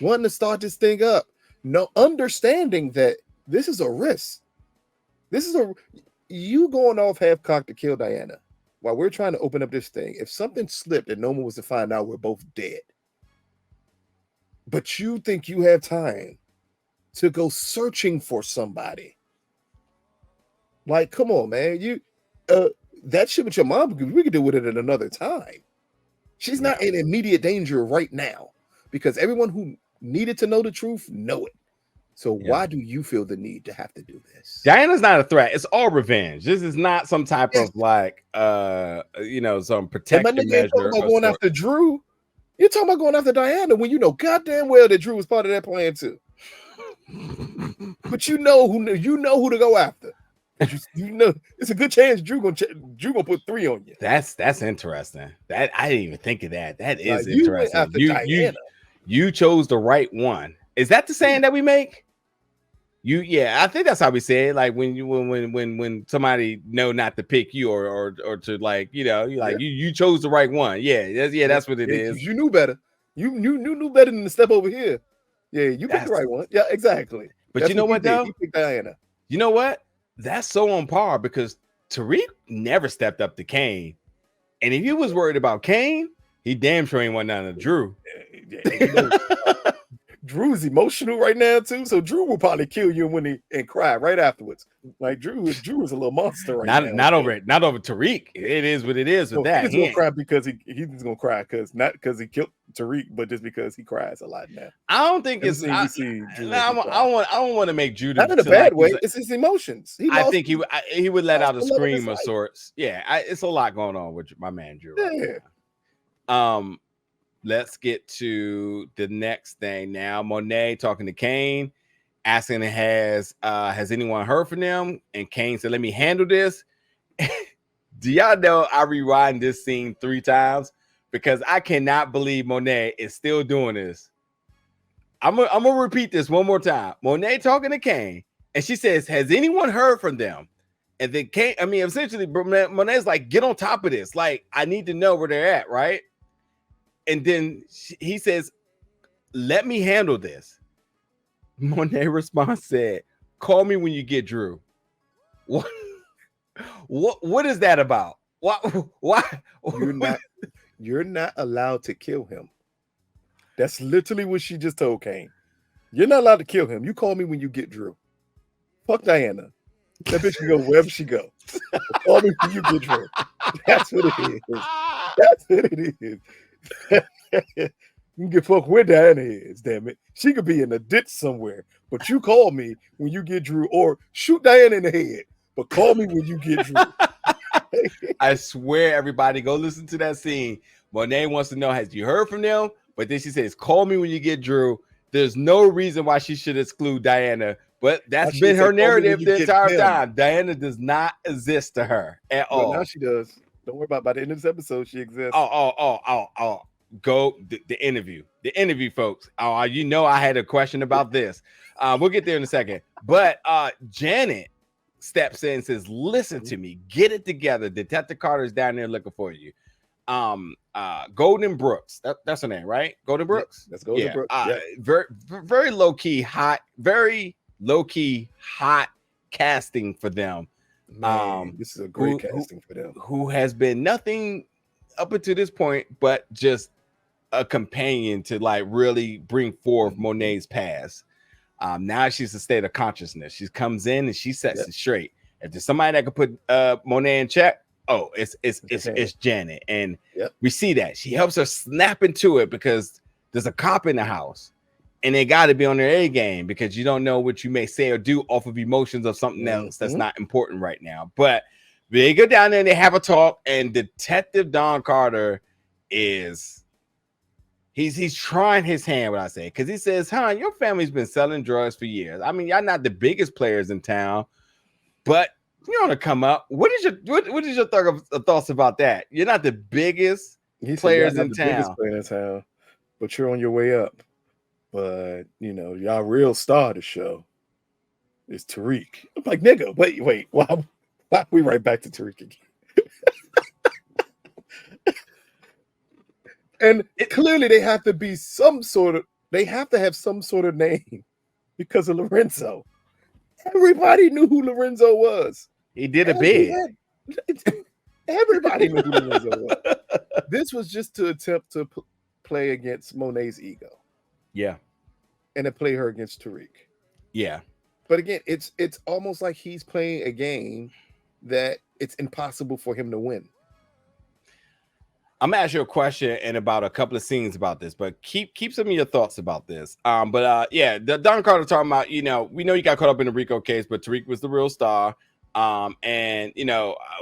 wanting to start this thing up. No, understanding that this is a risk. This is you going off half cocked to kill Diana while we're trying to open up this thing. If something slipped and Noma was to find out we're both dead, but you think you have time to go searching for somebody. Like, come on, man. You that shit with your mom, we could deal with it at another time. She's not in immediate danger right now because everyone who needed to know the truth know it. So why do you feel the need to have to do this? Diana's not a threat. It's all revenge. This is not some type of like some protective measure. Talking about going after Dru. You're talking about going after Diana when you know goddamn well that Dru was part of that plan too. But you know who to go after. You know it's a good chance Dru gonna put 3 on you. That's interesting. That I didn't even think of that. That is interesting. You chose the right one. Is that the saying that we make? I think that's how we say it. Like when somebody know not to pick you or to like you chose the right one. That's what it is. You knew better. You knew better than to step over here. Yeah, you picked the right one. Yeah, exactly. But that's you know what though? He picked Diana. You know what? That's so on par because Tariq never stepped up to Kane, and if he was worried about Kane, he damn sure ain't want none of Dru. Dru's emotional right now too, so Dru will probably kill you and cry right afterwards. Like Dru is a little monster right now. Not over Tariq. It is what it is with that. He's gonna cry because he's gonna cry not because he killed Tariq, but just because he cries a lot now. I don't think it's. I don't want to make Judah not in a bad way. It's his emotions. I think he would let out a scream of sorts. Yeah, it's a lot going on with my man Dru. Yeah. Right Let's get to the next thing now. Monet talking to Kane, asking has anyone heard from them? And Kane said, "Let me handle this." Do y'all know I rewind this scene 3 times because I cannot believe Monet is still doing this. I'm gonna repeat this one more time. Monet talking to Kane, and she says, "Has anyone heard from them?" And then Kane, essentially, Monet's like, "Get on top of this. Like, I need to know where they're at, right?" And then he says, "Let me handle this." Monet response said, "Call me when you get Dru." What is that about? Why? You're not allowed to kill him. That's literally what she just told Kane. You're not allowed to kill him. You call me when you get Dru. Fuck Diana. That bitch can go wherever she go. Call me when you get Dru. That's what it is. That's what it is. You can get fucked where Diana is, damn it. She could be in a ditch somewhere, but you call me when you get Dru, or shoot Diana in the head, but call me when you get Dru. I swear, everybody, go listen to that scene. Monet wants to know, has you heard from them? But then she says, "Call me when you get Dru." There's no reason why she should exclude Diana, but that's been her narrative the entire time. Diana does not exist to her at all. Now she does. Don't worry about by the end of this episode, she exists. Oh. Go the interview, folks. I had a question about this. We'll get there in a second. But Janet steps in and says, "Listen to me, get it together. Detective Carter's down there looking for you." Golden Brooks, that's her name, right? Golden Brooks. That's Golden Brooks. Very low key hot, casting for them. Man, this is a great casting for them. Who has been nothing up until this point, but just a companion to like really bring forth Monet's past. Now she's a state of consciousness. She comes in and she sets it straight. If there's somebody that could put Monet in check, it's Janet, and we see that she helps her snap into it because there's a cop in the house, and they got to be on their A game because you don't know what you may say or do off of emotions of something else that's not important right now. But they go down there and they have a talk, and Detective Don Carter he's trying his hand, what I say, because he says, your family's been selling drugs for years. I mean, y'all not the biggest players in town, but you want to come up. What is your thoughts about that? You're not the biggest He said, "Y'all players not in the biggest town. player in town, but you're on your way up. But y'all real star of the show is Tariq." I'm like, nigga, wait, why we right back to Tariq again? And clearly they have to be they have to have some sort of name because of Lorenzo. Everybody knew who Lorenzo was. He did a And he bid. everybody knew who Lorenzo was. This was just to attempt to play against Monet's ego. Yeah. And to play her against Tariq. Yeah. But again, it's almost like he's playing a game that it's impossible for him to win. I'm gonna ask you a question in about a couple of scenes about this, but keep some of your thoughts about this. Yeah, the Don Carter talking about, we know you got caught up in the Rico case, but Tariq was the real star. And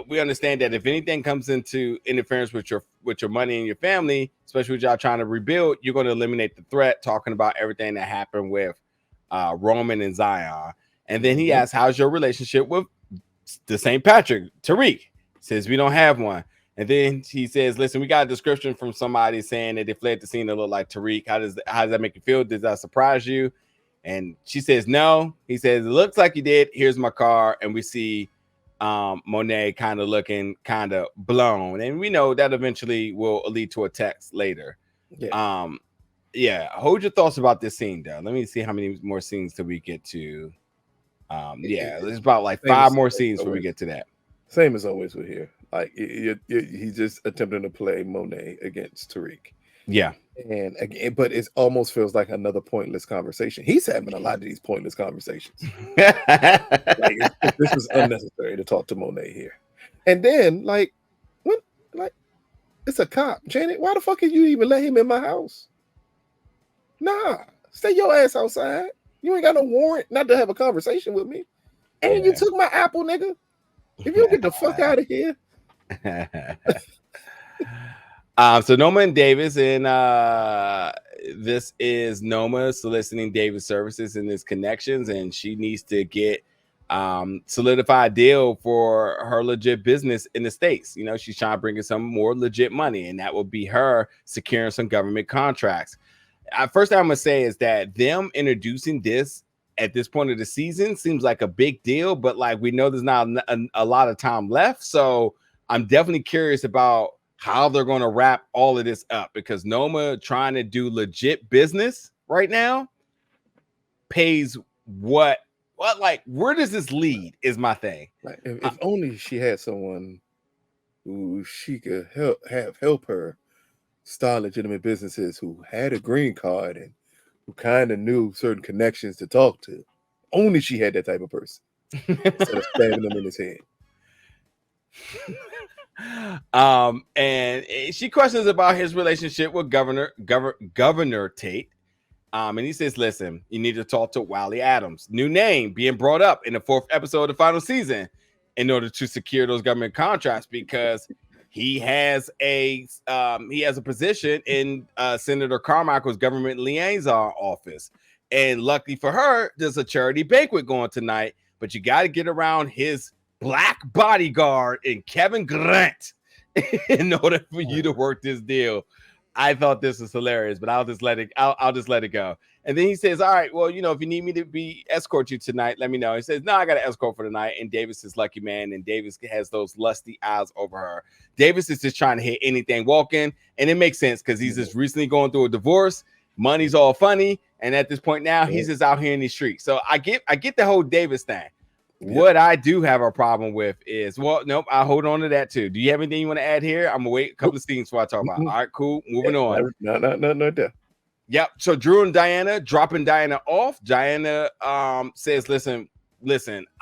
we understand that if anything comes into interference with your money and your family, especially with y'all trying to rebuild, you're going to eliminate the threat. Talking about everything that happened with Roman and Zion, and then he asks, "How's your relationship with the St. Patrick?" Tariq says, "We don't have one." And then he says, "Listen, we got a description from somebody saying that they fled the scene that looked like Tariq. How does that make you feel? Does that surprise you?" And she says, "No." He says, "It looks like you did. Here's my car." And we see Monet kind of looking kind of blown. And we know that eventually will lead to a text later. Yeah. Hold your thoughts about this scene, though. Let me see how many more scenes till we get to. There's about like 5 more scenes before we get to that. Same as always with here. Like he's just attempting to play Monet against Tariq. Yeah. And again, but it almost feels like another pointless conversation. He's having a lot of these pointless conversations. Like this is unnecessary to talk to Monet here. And then like it's a cop. Janet, why the fuck did you even let him in my house? Nah, stay your ass outside. You ain't got no warrant not to have a conversation with me. And you took my apple, nigga. If you get the fuck out of here. So Noma and Davis, and this is Noma soliciting Davis services and his connections, and she needs to get solidify a deal for her legit business in the States. She's trying to bring in some more legit money, and that will be her securing some government contracts. First thing I'm gonna say is that them introducing this at this point of the season seems like a big deal, but like we know there's not a lot of time left, so I'm definitely curious about how they're going to wrap all of this up, because Noma trying to do legit business right now pays what like where does this lead is my thing. Like if only she had someone who she could help her start legitimate businesses, who had a green card and who kind of knew certain connections to talk to. Only she had that type of person instead of stabbing them in his head. And she questions about his relationship with Governor Tate. And he says, "Listen, you need to talk to Wiley Adams, new name being brought up in the 4th episode of the final season, in order to secure those government contracts, because he has a position in Senator Carmichael's government liaison office. And luckily for her, there's a charity banquet going tonight, but you got to get around his black bodyguard and Kevin Grant in order for you to work this deal." I thought this was hilarious, but I'll just let it go. And then he says, "All right, well, if you need me to escort you tonight, let me know." He says, "No, I got to escort for the night." And Davis is lucky man, and Davis has those lusty eyes over her. Davis is just trying to hit anything walking, and it makes sense because he's just recently going through a divorce. Money's all funny, and at this point now, he's just out here in these streets. So I get the whole Davis thing. What I do have a problem with is, nope, I hold on to that too. Do you have anything you want to add here? I'm gonna wait a couple of scenes before I talk about. All right, cool. Moving on. No. Yep. So Dru and Diana dropping Diana off. Diana says, listen,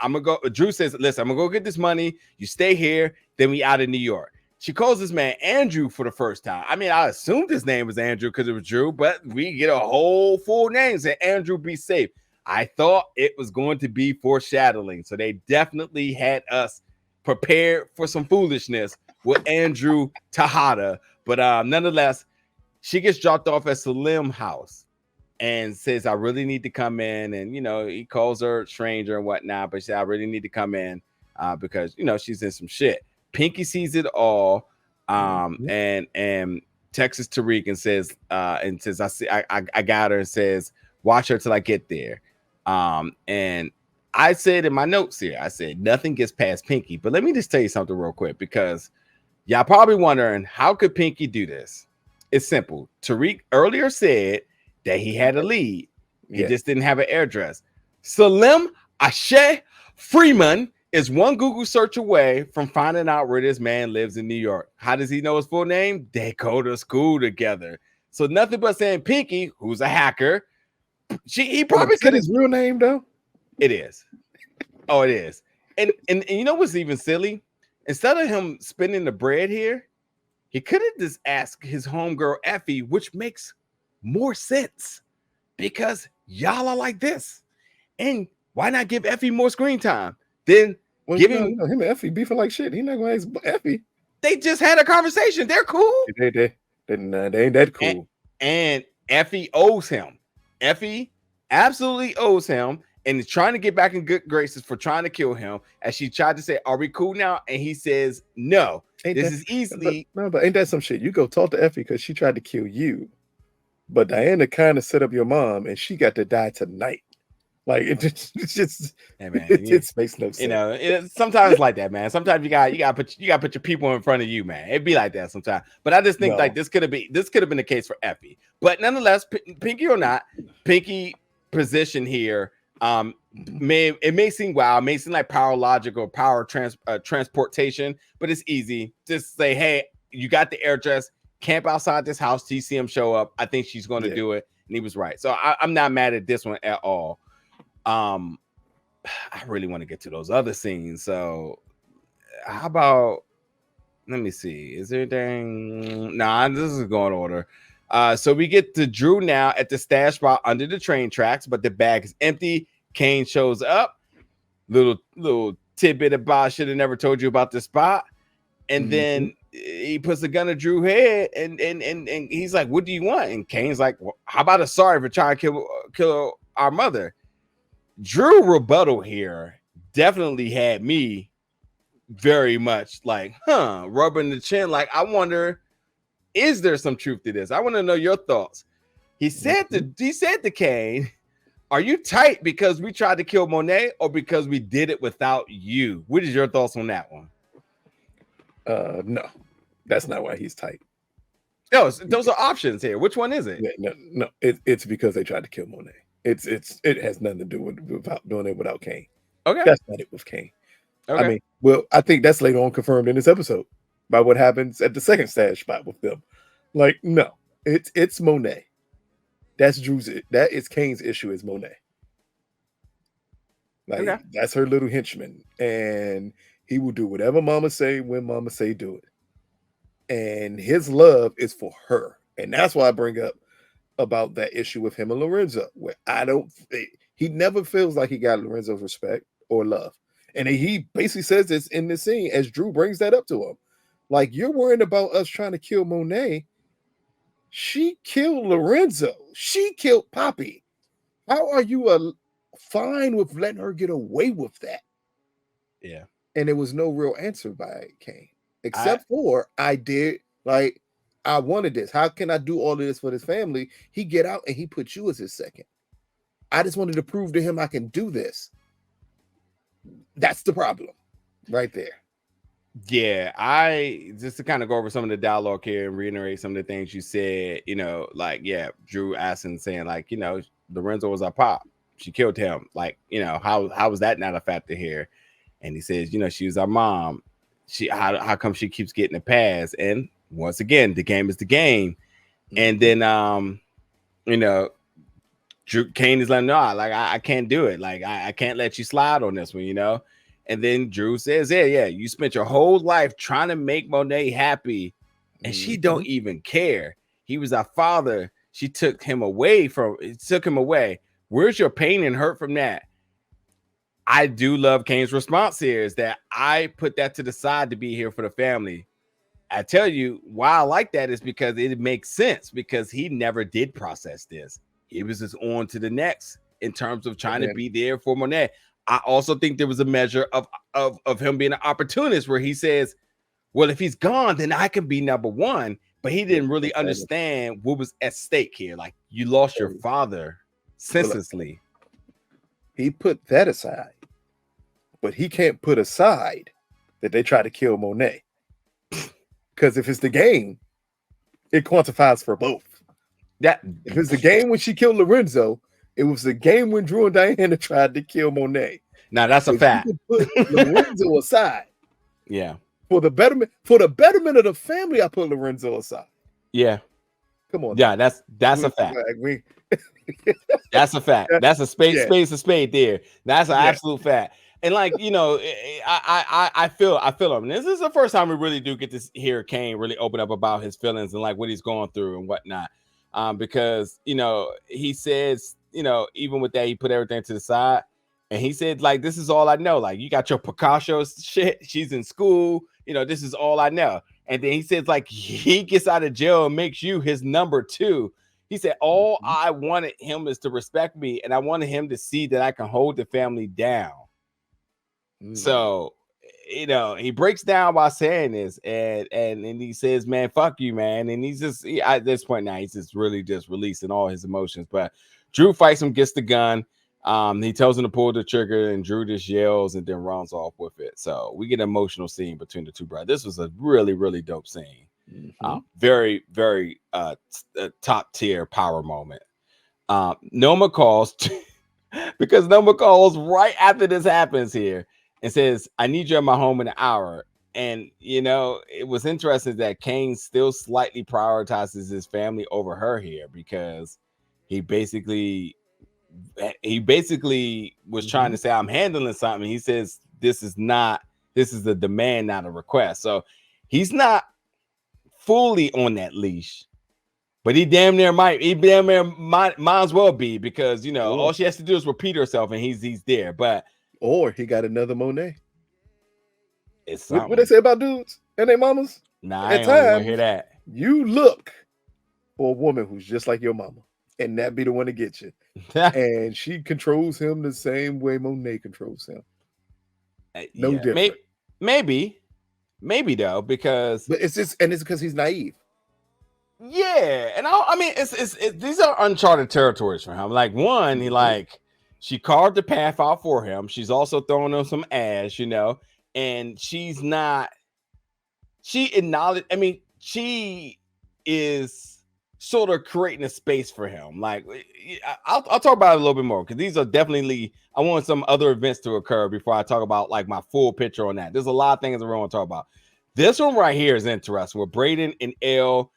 I'm gonna go. Dru says, "Listen, I'm gonna go get this money. You stay here, then we out of New York." She calls this man Andrew for the first time. I mean, I assumed his name was Andrew because it was Dru, but we get a whole full name. Say, "Andrew, be safe." I thought it was going to be foreshadowing. So they definitely had us prepared for some foolishness with Andrew Tejada. But nonetheless, she gets dropped off at Salim's house and says, "I really need to come in." And, he calls her stranger and whatnot, but she said, "I really need to come in because, she's in some shit." Pinky sees it all. And texts Tariq and says I got her and says watch her till I get there. And I said in my notes here, I said nothing gets past Pinky. But let me just tell you something real quick, because y'all probably wondering how could Pinky do this? It's simple. Tariq earlier said that he had a lead. He just didn't have an address. Salim Ashe Freeman is one Google search away from finding out where this man lives in New York. How does he know his full name? They go to school together. So nothing but saying Pinky, who's a hacker. He probably could his real name though. It is. Oh, it is. And you know what's even silly? Instead of him spending the bread here, he could have just asked his homegirl Effie, which makes more sense because y'all are like this. And why not give Effie more screen time? Then give him and Effie beefing like shit. He not gonna ask Effie. They just had a conversation. They're cool. They ain't that cool. And Effie owes him. Effie absolutely owes him and is trying to get back in good graces for trying to kill him. As she tried to say, "Are we cool now?" And he says, "No." This is easily. But ain't that some shit? You go talk to Effie because she tried to kill you, but Diana kind of set up your mom, and she got to die tonight. Like it just hey man, it makes no sense. You know, it's sometimes like that, man. Sometimes you got put your people in front of you, man. It'd be like that sometimes. But I just think like this could have been the case for Effie. But nonetheless, Pinky or not, Pinky position here. May seem wild, may seem like power logic or power transportation, but it's easy. Just say, hey, you got the address, camp outside this house till you see him show up. I think she's going to do it. And he was right. So I'm not mad at this one at all. I really want to get to those other scenes. So how about, let me see. Is there anything? Nah, this is going order. So we get to Dru now at the stash spot under the train tracks, but the bag is empty. Kane shows up. Little tidbit about should have never told you about this spot. And then he puts a gun to Dru's head, and he's like, "What do you want?" And Kane's like, well, "How about a sorry for trying to kill our mother?" Dru rebuttal here definitely had me very much like, rubbing the chin. Like, I wonder, is there some truth to this? I want to know your thoughts. He said to Kane, "Are you tight because we tried to kill Monet or because we did it without you?" What is your thoughts on that one? No, that's not why he's tight. No, those are options here. Which one is it? Yeah, no, it's because they tried to kill Monet. It has nothing to do with without doing it without Kane. Okay, that's not it with Kane. Okay. I mean, well, I think that's later on confirmed in this episode by what happens at the second stash spot with them. Like, no, it's Monet. That's Dru's. That is Kane's issue. Is Monet. Like that's her little henchman, and he will do whatever Mama say when Mama say do it. And his love is for her, and that's why I bring up about that issue with him and Lorenzo, where he never feels like he got Lorenzo's respect or love. And he basically says this in this scene as Dru brings that up to him. Like, you're worried about us trying to kill Monet. She killed Lorenzo. She killed Poppy. How are you fine with letting her get away with that? Yeah. And there was no real answer by Kane, except for I wanted this. How can I do all of this for this family? He get out and he put you as his second. I just wanted to prove to him I can do this. That's the problem right there. Yeah, I just to kind of go over some of the dialogue here and reiterate some of the things you said, Dru asking, saying like, Lorenzo was our pop. She killed him. Like, how was that not a factor here? And he says, she was our mom. How come she keeps getting a pass? And once again, the game is the game. And then, Kane is like, no, like I can't do it. Like I can't let you slide on this one, And then Dru says, yeah, you spent your whole life trying to make Monet happy, and she don't even care. He was our father. She took him away. Where's your pain and hurt from that? I do love Kane's response here is that I put that to the side to be here for the family. I tell you why I like that is because it makes sense because he never did process this. He was just on to the next in terms of trying to be there for Monet. I also think there was a measure of him being an opportunist where he says, well, if he's gone, then I can be number one. But he didn't really Exactly. understand what was at stake here. Like, you lost your father senselessly. He put that aside, but he can't put aside that they try to kill Monet. Because if it's the game, it quantifies for both. That If it's the game when she killed Lorenzo, it was the game when Dru and Diana tried to kill Monet. now that's a If fact. you could put Lorenzo aside Yeah. for the betterment of the family, I put Lorenzo aside. Yeah. Come on. Yeah, that's a fact. That's a fact. That's a spade there. That's an absolute fact. And like, you know, I feel him. This is the first time we really do get to hear Kane really open up about his feelings and like what he's going through and whatnot. Because, you know, he says, you know, even with that, he put everything to the side. And he said, like, this is all I know. Like, you got your Picasso shit. She's in school. You know, this is all I know. And then he says, like, he gets out of jail and makes you his number two. He said, all I wanted him is to respect me. And I wanted him to see that I can hold the family down. So, you know, he breaks down by saying this, and he says, man, fuck you, man. And he's just, at this point now, he's just really just releasing all his emotions. But Dru fights him, gets the gun. He tells him to pull the trigger, and Dru just yells and then runs off with it. So we get an emotional scene between the two brothers. This was a really, really dope scene. Very, very top tier power moment. Noma calls because Noma calls right after this happens here and says, I need you at my home in an hour. And, you know, it was interesting that Kane still slightly prioritizes his family over her here, because he basically was trying to say, I'm handling something. He says, this is a demand, not a request. So he's not fully on that leash, but he damn near might as well be, because, you know, all she has to do is repeat herself and he's there. But or he got another Monet. It's what they say about dudes and their mamas? Nah, I ain't want to hear that. You look for a woman who's just like your mama, and that be the one to get you. And she controls him the same way Monet controls him. No different. Maybe though, because it's because he's naive. Yeah, and I mean, it's these are uncharted territories for him. Like, one, she carved the path out for him. She's also throwing him some ass, you know, and she acknowledged. I mean, she is sort of creating a space for him. Like, I'll talk about it a little bit more, because these are definitely, I want some other events to occur before I talk about like my full picture on that. There's a lot of things that we want to talk about. This one right here is interesting with Brayden and Elle.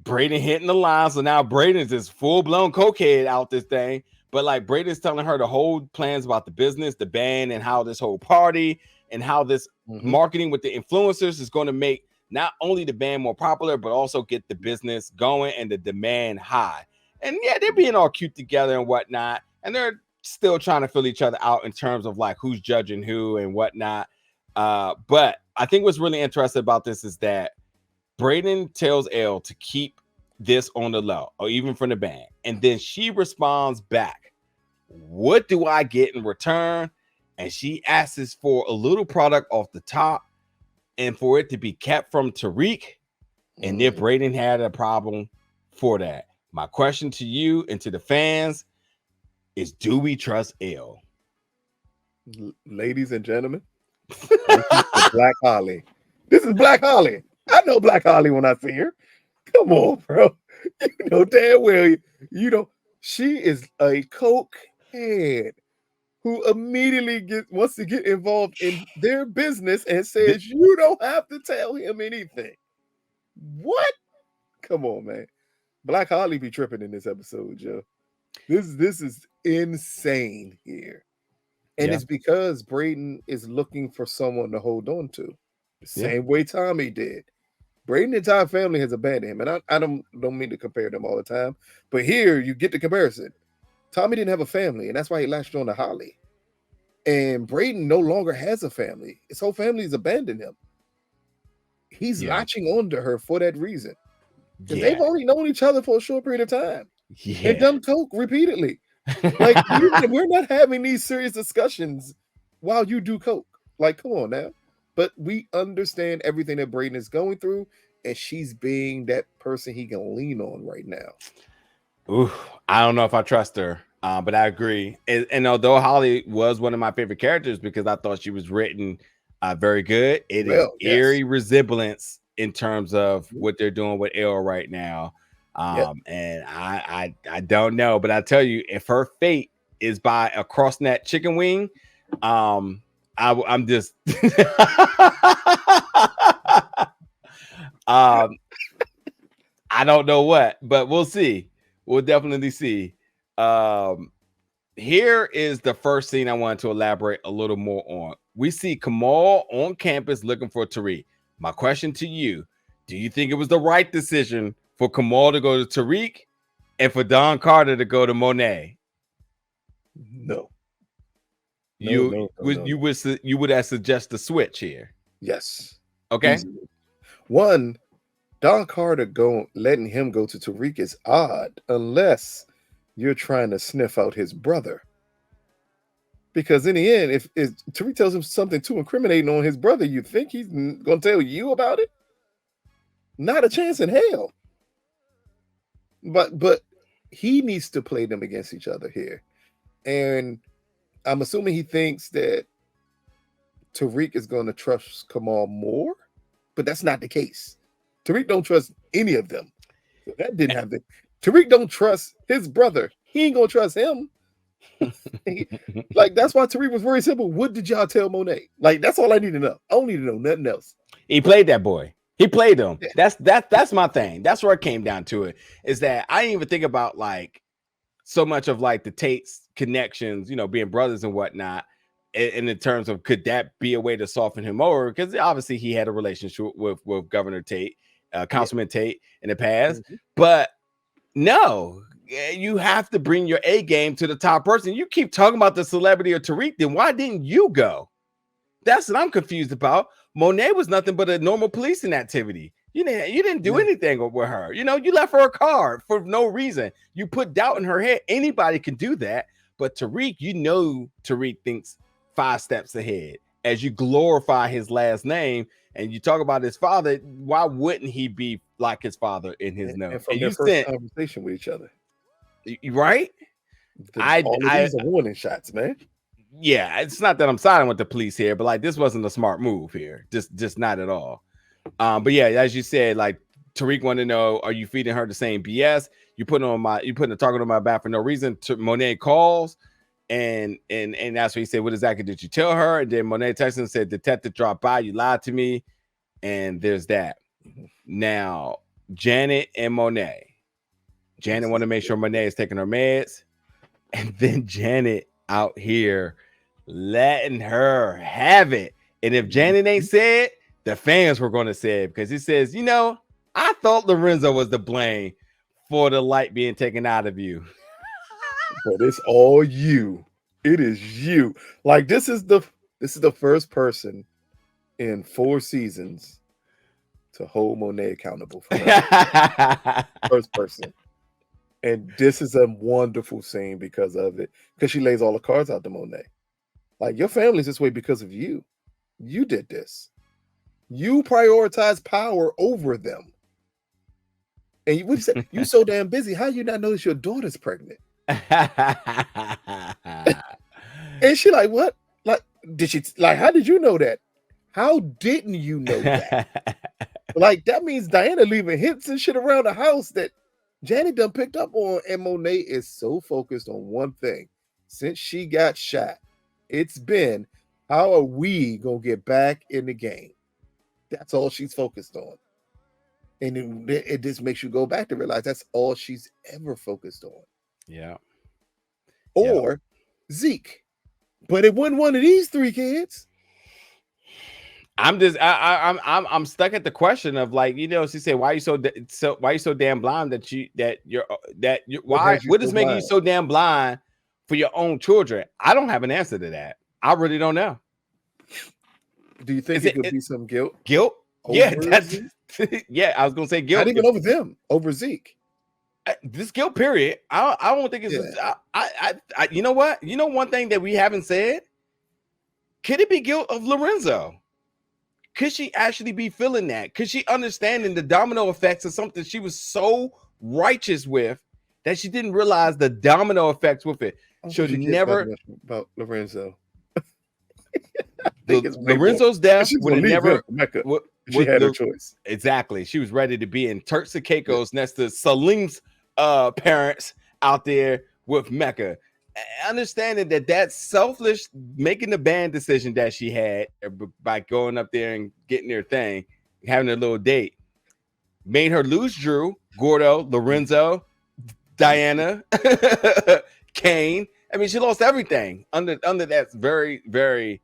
Brayden hitting the line, so now Brayden's this full-blown cokehead out this thing. But like, Brayden's telling her to hold plans about the business, the band, and how this whole party and how this marketing with the influencers is going to make not only the band more popular, but also get the business going and the demand high. And yeah, they're being all cute together and whatnot, and they're still trying to fill each other out in terms of like who's judging who and whatnot. But I think what's really interesting about this is that Brayden tells Elle to keep this on the low, or even from the band. And then she responds back, what do I get in return? And she asks for a little product off the top and for it to be kept from Tariq. And if Brayden had a problem for that, my question to you and to the fans is, do we trust Elle? Ladies and gentlemen, Black Holly. This is Black Holly. I know Black Holly when I see her. Come on, bro. You know damn well, you know, she is a coke head who immediately wants to get involved in their business and says, you don't have to tell him anything. What? Come on, man. Black Holly be tripping in this episode, Joe. This is insane here. And it's because Brayden is looking for someone to hold on to. The same way Tommy did. Brayden's entire family has abandoned him. And I don't mean to compare them all the time. But here you get the comparison. Tommy didn't have a family, and that's why he latched on to Holly. And Brayden no longer has a family. His whole family has abandoned him. He's latching on to her for that reason. Because they've only known each other for a short period of time. And done coke repeatedly. Like, we're not having these serious discussions while you do coke. Like, come on now. but we understand everything that Brayden is going through, and she's being that person he can lean on right now. Ooh, I don't know if I trust her, but I agree. And although Holly was one of my favorite characters because I thought she was written very good, it is eerie resemblance in terms of what they're doing with Elle right now. And I don't know, but I tell you, if her fate is by a cross-net chicken wing, I'm just I don't know what, but we'll see. We'll definitely see. Here is the first scene I wanted to elaborate a little more on. We see Kamal on campus looking for Tariq. My question to you, do you think it was the right decision for Kamal to go to Tariq and for Don Carter to go to Monet? No. You would have suggested the switch here. Yes. Okay. Easily. One, Don Carter letting him go to Tariq is odd unless you're trying to sniff out his brother. Because in the end, if Tariq tells him something too incriminating on his brother, you think he's going to tell you about it? Not a chance in hell. But he needs to play them against each other here. And I'm assuming he thinks that Tariq is going to trust Kamal more, but that's not the case. Tariq don't trust any of them. So that didn't happen. Tariq don't trust his brother. He ain't gonna trust him. Like, that's why Tariq was very simple. What did y'all tell Monet? Like, that's all I need to know. I don't need to know nothing else. He played that boy. He played him. Yeah. That's my thing. That's where it came down to it. Is that I didn't even think about like so much of like the Tate's connections, being brothers and whatnot. And in terms of could that be a way to soften him over? Because obviously he had a relationship with Governor Tate, Councilman Tate in the past, but no, you have to bring your A game to the top person. You keep talking about the celebrity of Tariq, then why didn't you go? That's what I'm confused about. Monet was nothing but a normal policing activity. You didn't do anything with her. You left her a card for no reason. You put doubt in her head. Anybody can do that. But Tariq, Tariq thinks 5 steps ahead. As you glorify his last name and you talk about his father, why wouldn't he be like his father in his note? And from their first conversation with each other, right? These are warning shots, man. Yeah, it's not that I'm siding with the police here, but like this wasn't a smart move here, just not at all. But yeah, as you said, like Tariq wanted to know, are you feeding her the same BS? You putting the target on my back for no reason. Monet calls. And that's what he said. What exactly did you tell her? And then Monet texted and said, "Detective dropped by. You lied to me." And there's that. Now, Janet and Monet. Janet want to make sure Monet is taking her meds, and then Janet out here letting her have it. And if Janet ain't said, the fans were going to say it because he says, I thought Lorenzo was to blame for the light being taken out of you. But it's all you. It is you. Like this is the first person in 4 seasons to hold Monet accountable for that. First person. And this is a wonderful scene because of it. Because she lays all the cards out to Monet. Like, your family's this way because of you. You did this. You prioritize power over them. And what you say? You so damn busy. How you not notice your daughter's pregnant? And she like, what? Like, how did you know that? How didn't you know that? Like, that means Diana leaving hints and shit around the house that Janet done picked up on, and Monet is so focused on one thing. Since she got shot, it's been, how are we gonna get back in the game? That's all she's focused on. And it just makes you go back to realize that's all she's ever focused on. Yeah. Or Zeke. But it wasn't one of these 3 kids. I'm stuck at the question of, like, she said, why are you so damn blind what is making you so damn blind for your own children? I don't have an answer to that. I really don't know. Do you think it could be some guilt? Guilt? Yeah, yeah, I was gonna say guilt. Not even over them, over Zeke. This guilt period. I don't think it's. I you know what? One thing that we haven't said. Could it be guilt of Lorenzo? could she actually be feeling that? Could she understanding the domino effects of something she was so righteous with that she didn't realize the domino effects with it? She'll never about Lorenzo. Lorenzo's death would have never Mecca. She had her choice. Exactly. She was ready to be in Turks and Caicos next to Salim's parents out there with Mecca. Understanding that selfish making the band decision that she had by going up there and getting their thing, having a little date, made her lose Dru, Gordo, Lorenzo, Diana, Kane. I mean, she lost everything under that very, very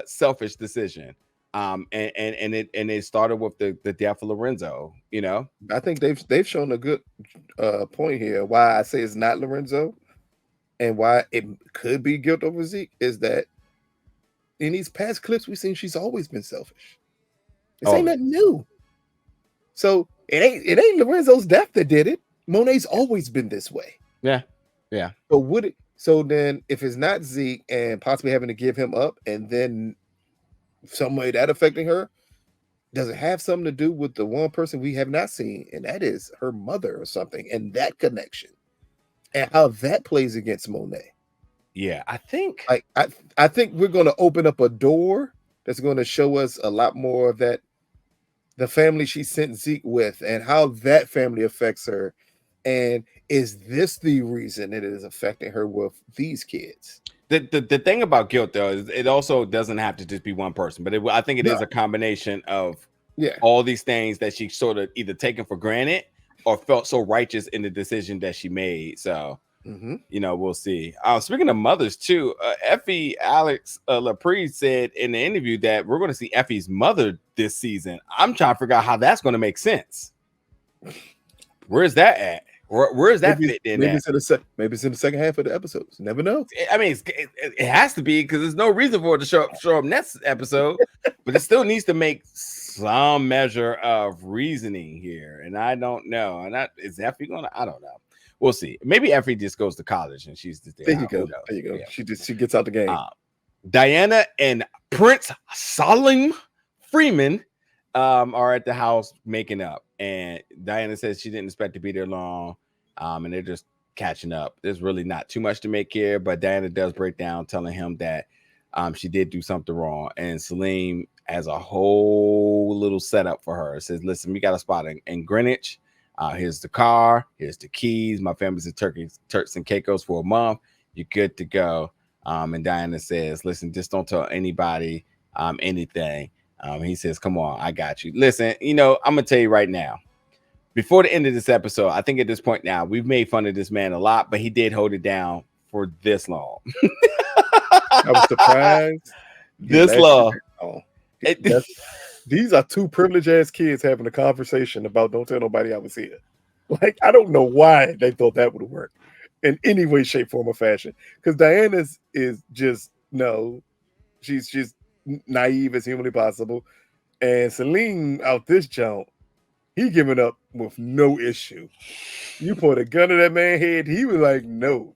selfish decision. And it started with the death of Lorenzo. You know, I think they've shown a good point here. Why I say it's not Lorenzo, and why it could be guilt over Zeke is that in these past clips we've seen she's always been selfish. This ain't nothing new. So it ain't Lorenzo's death that did it. Monet's always been this way. Yeah. So then if it's not Zeke and possibly having to give him up and then some way that affecting her, does it have something to do with the one person we have not seen, and that is her mother or something, and that connection and how that plays against Monet? Yeah, I think I think we're going to open up a door that's going to show us a lot more of that, the family she sent Zeke with and how that family affects her. And is this the reason it is affecting her with these kids? The thing about guilt, though, is it also doesn't have to just be one person, but I think it is a combination of all these things that she sort of either taken for granted or felt so righteous in the decision that she made. So, you know, we'll see. Speaking of mothers, too, Effie Alex Laprise said in the interview that we're going to see Effie's mother this season. I'm trying to figure out how that's going to make sense. Where's that at? Where is that fit in? Maybe it's in the second half of the episodes. Never know. I mean, it has to be because there's no reason for it to show up next episode, but it still needs to make some measure of reasoning here. And I don't know. And is Effie gonna? I don't know. We'll see. Maybe Effie just goes to college and she's just there. There you go. Yeah. She gets out the game. Diana and Prince Salim Freeman are at the house making up, and Diana says she didn't expect to be there long, and they're just catching up. There's really not too much to make here, but Diana does break down, telling him that she did do something wrong, and Salim has a whole little setup for her. It says, listen, we got a spot in Greenwich. Here's the car, here's the keys. My family's in Turks and Caicos for a month. You're good to go. And Diana says, listen, just don't tell anybody anything. He says, come on, I got you. Listen, you know, I'm going to tell you right now, before the end of this episode, I think at this point now, we've made fun of this man a lot, but he did hold it down for this long. I was surprised. This long. These are two privileged ass kids having a conversation about don't tell nobody I was here. Like, I don't know why they thought that would work in any way, shape, form, or fashion. Because Diana's is just, no, she's just naive as humanly possible. And Celine out this jump, he giving up with no issue. You put a gun in that man's head, he was like, no.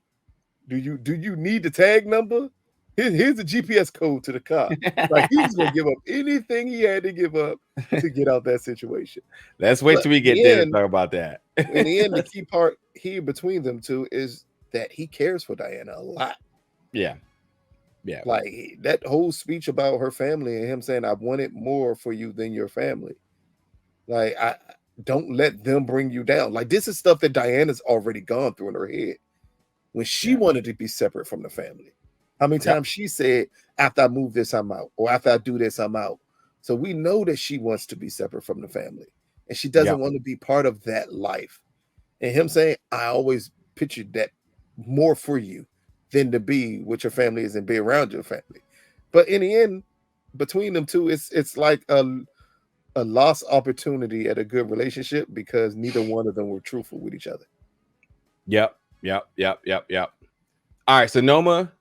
Do you need the tag number? Here's the GPS code to the car. Like, he's gonna give up anything he had to give up to get out that situation. Let's wait till we get there to talk about that. In the end, the key part here between them two is that he cares for Diana a lot. Yeah. Like that whole speech about her family and him saying, I wanted more for you than your family. Like, I don't let them bring you down. Like, this is stuff that Diana's already gone through in her head when she wanted to be separate from the family. How many times she said, after I move this, I'm out, or after I do this, I'm out. So we know that she wants to be separate from the family, and she doesn't want to be part of that life. And him saying, I always pictured that more for you than to be with your family is and be around your family. But in the end, between them two, it's like a lost opportunity at a good relationship because neither one of them were truthful with each other. Yep. All right, so Noma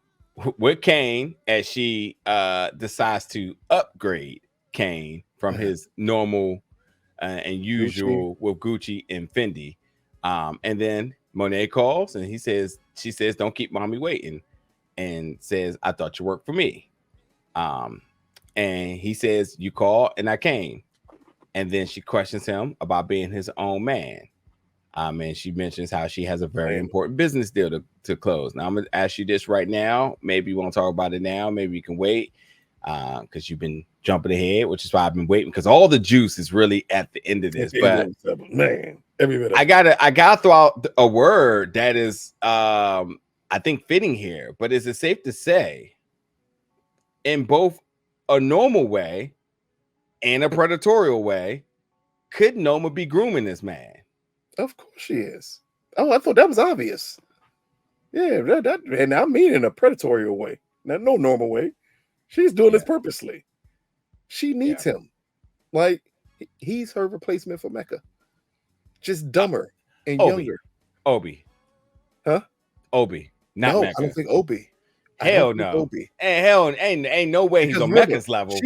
with Kane, as she decides to upgrade Kane from his normal and usual with Gucci and Fendi. And then Monet calls and she says, don't keep mommy waiting, and says, I thought you worked for me. And he says, "You called and I came." And then she questions him about being his own man. And she mentions how she has a very important business deal to close. Now I'm gonna ask you this right now. Maybe you won't talk about it now. Maybe you can wait because you've been jumping ahead, which is why I've been waiting because all the juice is really at the end of this. But man, every minute I gotta throw out a word that is I think fitting here. But is it safe to say, in both a normal way and a predatory way, could Noma be grooming this man? Of course she is. Oh, I thought that was obvious. Yeah, that and I mean in a predatory way, not no normal way. She's doing this purposely. She needs him. Like he's her replacement for Mecca. Just dumber and younger. Obi. Huh? Obi. Not Mecca. I don't think Obi. Hell no. Obi. And hell ain't no way he's on Mecca's level.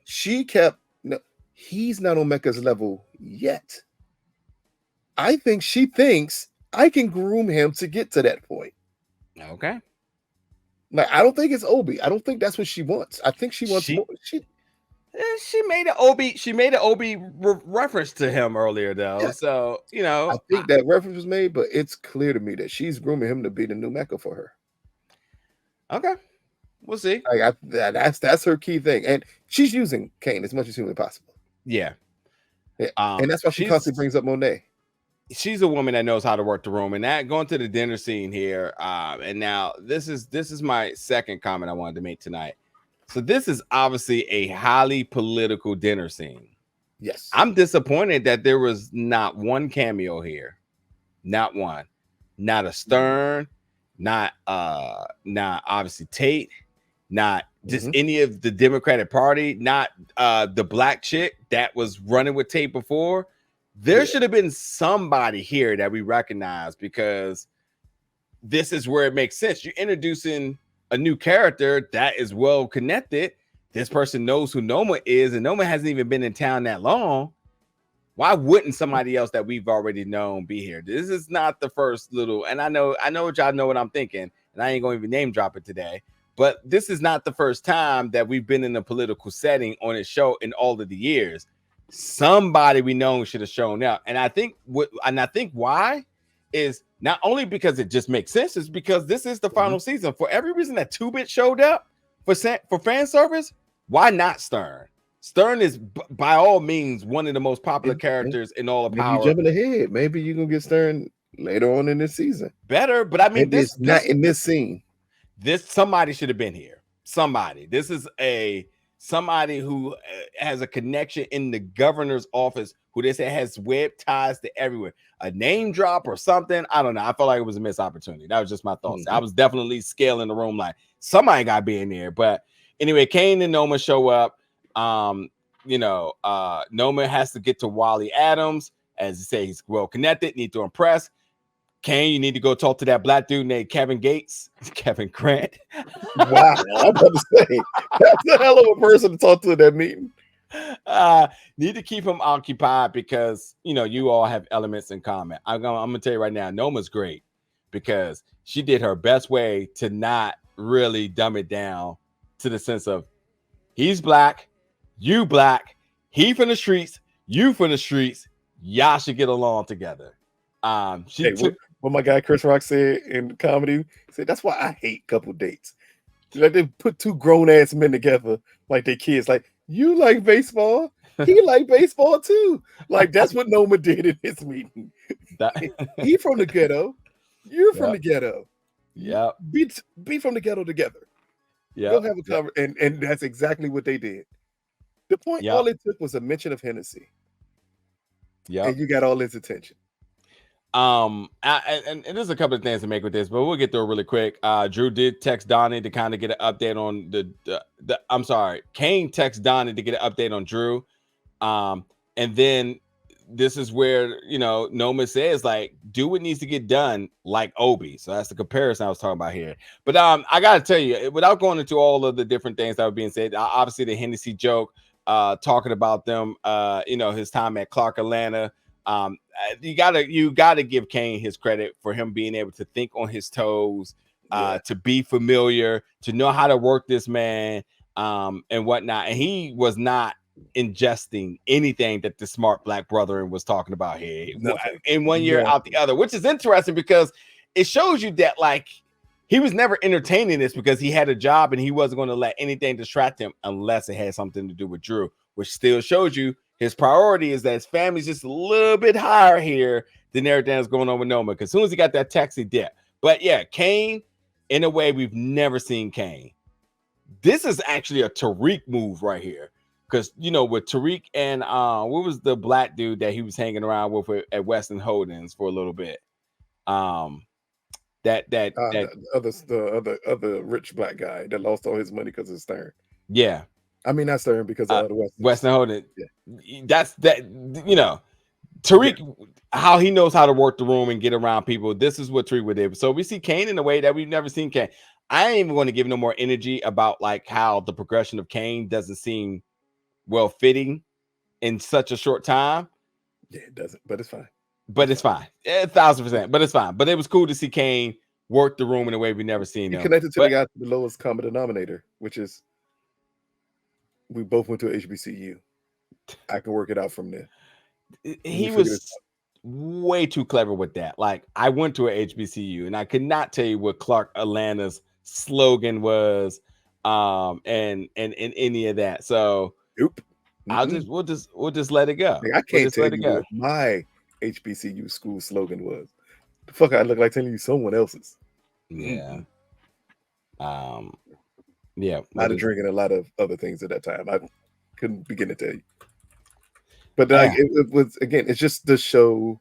She kept no, he's not on Mecca's level yet. I think she thinks I can groom him to get to that point. Okay. Like I don't think it's Obi. I don't think that's what she wants. I think she wants more. She made an Obi reference to him earlier though. Yeah. So, I think that reference was made, but it's clear to me that she's grooming him to be the new Mecca for her. Okay. We'll see. Like that's her key thing. And she's using Kane as much as humanly possible. Yeah. And that's why she constantly brings up Monet. She's a woman that knows how to work the room. And that going to the dinner scene here. And now this is my second comment I wanted to make tonight. So this is obviously a highly political dinner scene. Yes. I'm disappointed that there was not one cameo here. Not one. Not a Stern, not obviously Tate, not just any of the Democratic Party, not the black chick that was running with Tate before. There should have been somebody here that we recognize because this is where it makes sense. You're introducing a new character that is well connected. This person knows who Noma is, and Noma hasn't even been in town that long. Why wouldn't somebody else that we've already known be here? This is not the first little, and I know what y'all know what I'm thinking, and I ain't gonna even name drop it today. But this is not the first time that we've been in a political setting on a show in all of the years. Somebody we know should have shown up, and I think why is not only because it just makes sense, is because this is the final season. For every reason that 2-Bit showed up for fan service, why not Stern? Stern is by all means one of the most popular characters in all of Power. You jumping ahead. Maybe you're gonna get Stern later on in this season. Better, but I mean, this not in this scene. Somebody should have been here. Somebody. This is somebody who has a connection in the governor's office who they say has web ties to everywhere. A name drop or something. I don't know. I felt like it was a missed opportunity. That was just my thoughts. I was definitely scaling the room like somebody got to be in there. But anyway, Kane and Noma show up. Noma has to get to Wally Adams. As you say, he's well connected, need to impress. Kane, you need to go talk to that black dude named Kevin Gates. Kevin Grant. Wow, I'm about to say that's a hell of a person to talk to at that meeting. Need to keep him occupied because you all have elements in common. I'm gonna tell you right now, Noma's great because she did her best way to not really dumb it down to the sense of he's black, you black, he from the streets, you from the streets, y'all should get along together. What my guy Chris Rock said in comedy, he said that's why I hate couple dates. Like they put two grown ass men together like they kids. Like you like baseball, he like baseball too. Like that's what Noma did in this meeting. He from the ghetto, you're from the ghetto. Yeah, be from the ghetto together. Yeah, go have a cover, and that's exactly what they did. The point, all it took was a mention of Hennessy. Yeah, and you got all his attention. And there's a couple of things to make with this, but we'll get through it really quick. Dru did text Donnie to kind of get an update on Kane text Donnie to get an update on Dru. And then this is where, Noma says, like, do what needs to get done like Obi. So that's the comparison I was talking about here. But I got to tell you, without going into all of the different things that were being said, obviously the Hennessy joke, talking about them, his time at Clark Atlanta. You gotta give Kane his credit for him being able to think on his toes, to be familiar, to know how to work this man. and whatnot. And he was not ingesting anything that the smart black brother was talking about here. Nothing. In one year out the other, which is interesting because it shows you that like he was never entertaining this because he had a job and he wasn't going to let anything distract him unless it had something to do with Dru, which still shows you his priority is that his family's just a little bit higher here than everything that's going on with Noma. Because as soon as he got that text, he did. But yeah, Kane, in a way we've never seen Kane. This is actually a Tariq move right here. Because, you know, with Tariq and what was the black dude that he was hanging around with at Weston Holdings for a little bit? The other rich black guy that lost all his money because of Stern. Yeah. I mean, not Stern because of the Weston Holdings. Yeah. That's that, you know, Tariq, how he knows how to work the room and get around people. This is what Tariq would do. So we see Kane in a way that we've never seen Kane. I ain't even going to give no more energy about like how the progression of Kane doesn't seem well fitting in such a short time. Yeah, it doesn't, but it's fine. But it's fine. 1,000%. But it's fine. But it was cool to see Kane work the room in a way we've never seen him. Connected to the lowest common denominator, which is we both went to HBCU. I can work it out from there. He was way too clever with that. Like, I went to a HBCU and I could not tell you what Clark Atlanta's slogan was, and any of that. So nope. We'll just let it go. I can't tell you what my HBCU school slogan was. The fuck, I look like telling you someone else's. Yeah. Yeah. I was drinking a lot of other things at that time. I couldn't begin to tell you. But it was, again, it's just the show.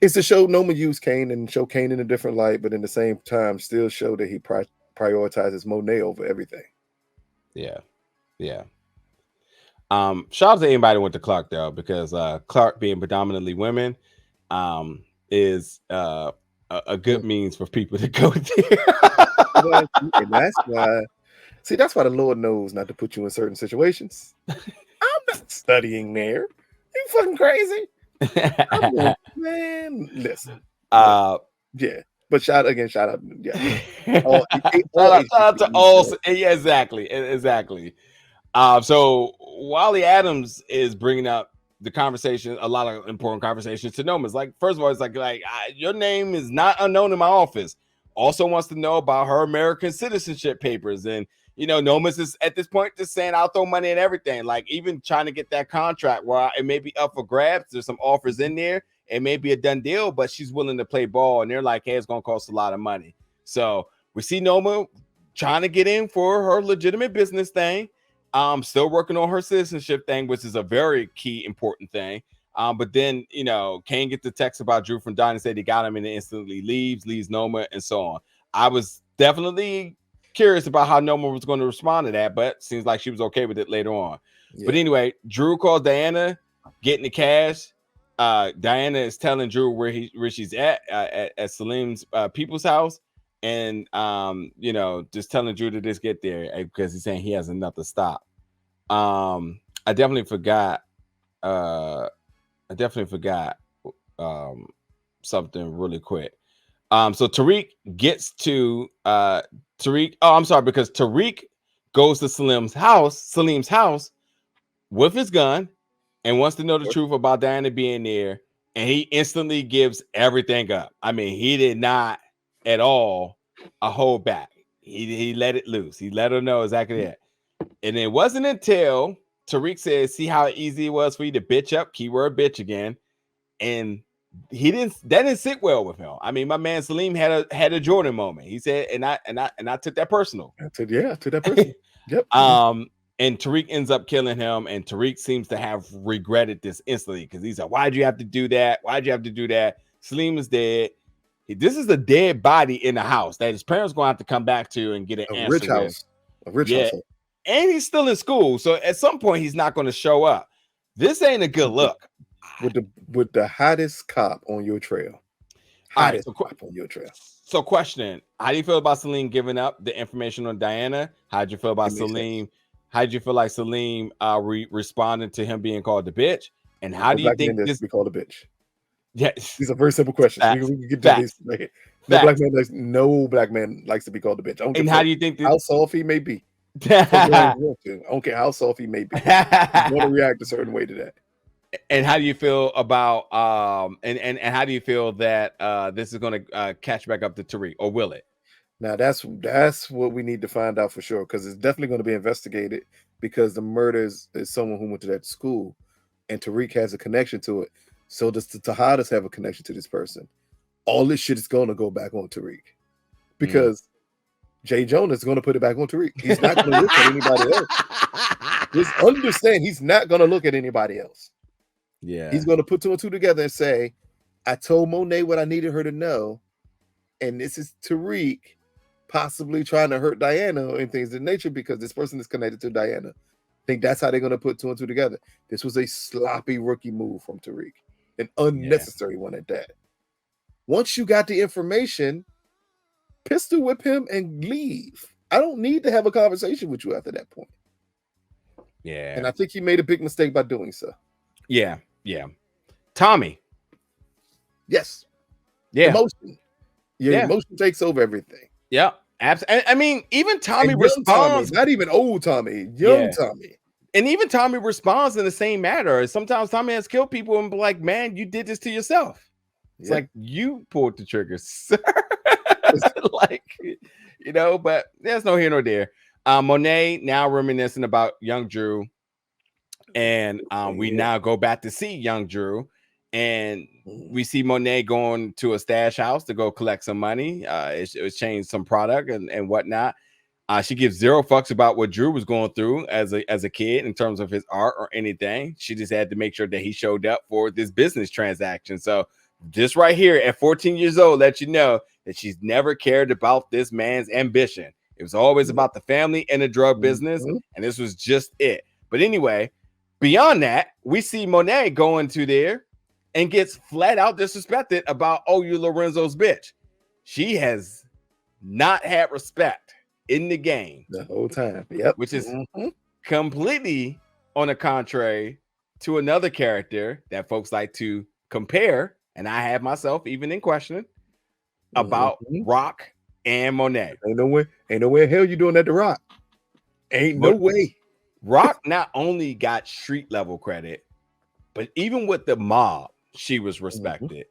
It's the show Noma used Kane and show Kane in a different light, but in the same time still show that he prioritizes Monet over everything. Yeah. Yeah. Shout out to anybody who went to Clark though, because Clark being predominantly women is a good means for people to go there. And that's why the Lord knows not to put you in certain situations. I'm not studying there. You fucking crazy. Man, listen. Yeah. But shout out. Yeah. Shout out to all. Yeah, exactly. So Wally Adams is bringing up the conversation, a lot of important conversations to Noma. It's like, first of all, it's like your name is not unknown in my office. Also wants to know about her American citizenship papers. And, you know, Noma's is at this point just saying, I'll throw money at everything. Like even trying to get that contract where it may be up for grabs. There's some offers in there. It may be a done deal, but she's willing to play ball. And they're like, hey, it's going to cost a lot of money. So we see Noma trying to get in for her legitimate business thing. Still working on her citizenship thing, which is a very key, important thing. But then, you know, Kane gets the text about Dru from Diana, said he got him and then instantly leaves Noma and so on. I was definitely curious about how Noma was going to respond to that, but seems like she was okay with it later on. Yeah. But anyway, Dru calls Diana, getting the cash. Diana is telling Dru where she's at Salim's people's house. And, you know, just telling Dru to just get there because he's saying he has enough to stop. I definitely forgot something really quick. So Tariq gets to because Tariq goes to Salim's house with his gun and wants to know the truth about Diana being there. And he instantly gives everything up. I mean, he did not at all a hold back. He let it loose. He let her know exactly that. And it wasn't until Tariq said, see how easy it was for you to bitch up, keyword bitch again. And that didn't sit well with him. I mean, my man Salim had a Jordan moment. He said, and I took that personal. I took that personal. Yep. And Tariq ends up killing him, and Tariq seems to have regretted this instantly because he's like, why'd you have to do that? Why'd you have to do that? Salim is dead. This is a dead body in the house that his parents going to have to come back to and get an answer. A rich house. And he's still in school. So at some point, he's not going to show up. This ain't a good look. With the hottest cop on your trail. Cop on your trail. So question, how do you feel about Salim giving up the information on Diana? How'd you feel about Salim? How'd you feel like Salim responded to him being called a bitch? And how do you think this be called a bitch? Yes. These are very simple questions. We can get to these. No black man likes to be called a bitch. I don't And give how a do you think how that? soft he may be. I don't care how soft he may be. He's going to react a certain way to that. And how do you feel about and how do you feel that this is going to catch back up to Tariq, or will it? Now that's what we need to find out for sure, because it's definitely going to be investigated, because the murders is someone who went to that school, and Tariq has a connection to it. So does the Tejadas have a connection to this person? All this shit is going to go back on Tariq, because Jay Jonah is going to put it back on Tariq. He's not going to look at anybody else. Just understand, he's not going to look at anybody else. Yeah, he's going to put two and two together and say, I told Monet what I needed her to know, and this is Tariq possibly trying to hurt Diana and things of nature, because this person is connected to Diana. I think that's how they're going to put two and two together. This was a sloppy rookie move from Tariq, an unnecessary one at that. Once you got the information, pistol whip him and leave. I don't need to have a conversation with you after that point. Yeah. And I think he made a big mistake by doing so. Yeah. Tommy. Yes. Yeah. Emotion. Your emotion takes over everything. Yeah. Absolutely. I mean, even Tommy responds. Tommy, not even old Tommy, young Tommy. And even Tommy responds in the same manner. Sometimes Tommy has killed people and be like, man, you did this to yourself. It's like, you pulled the trigger, sir. Like, but there's no here nor there. Monet now reminiscing about young Dru. And we now go back to see young Dru. And we see Monet going to a stash house to go collect some money, exchange some product and whatnot. She gives zero fucks about what Dru was going through as a kid in terms of his art or anything. She just had to make sure that he showed up for this business transaction. So just right here at 14 years old, let you know that she's never cared about this man's ambition. It was always about the family and the drug business, and this was just it. But anyway, beyond that, we see Monet going to there and gets flat out disrespected about, oh, you Lorenzo's bitch. She has not had respect in the game the whole time. Yep. Which is completely on the contrary to another character that folks like to compare, and I have myself even in question about Rock and Monet. Ain't no way in hell you doing that to Rock. Ain't no way. Rock not only got street level credit, but even with the mob, she was respected.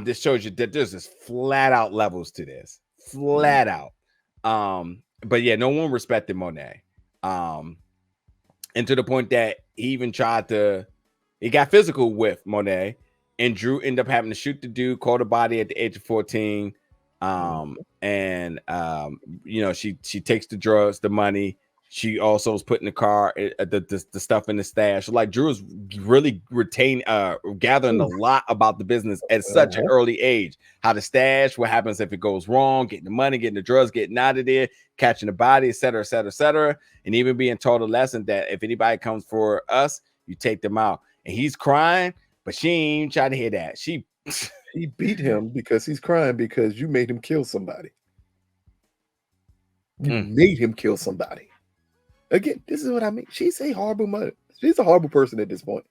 This shows you that there's just flat out levels to this. Flat out. But yeah, no one respected Monet. And to the point that he got physical with Monet, and Dru ended up having to shoot the dude, caught a body at the age of 14. She takes the drugs, the money. She also was putting the car, the stuff in the stash. Like, Dru is really gathering a lot about the business at such an early age. How to stash, what happens if it goes wrong, getting the money, getting the drugs, getting out of there, catching the body, et cetera, et cetera, et cetera. And even being taught a lesson that if anybody comes for us, you take them out. And he's crying, but she ain't even trying to hear that. She beat him because he's crying because you made him kill somebody. You made him kill somebody. Again, this is what I mean. She's a horrible mother. She's a horrible person at this point.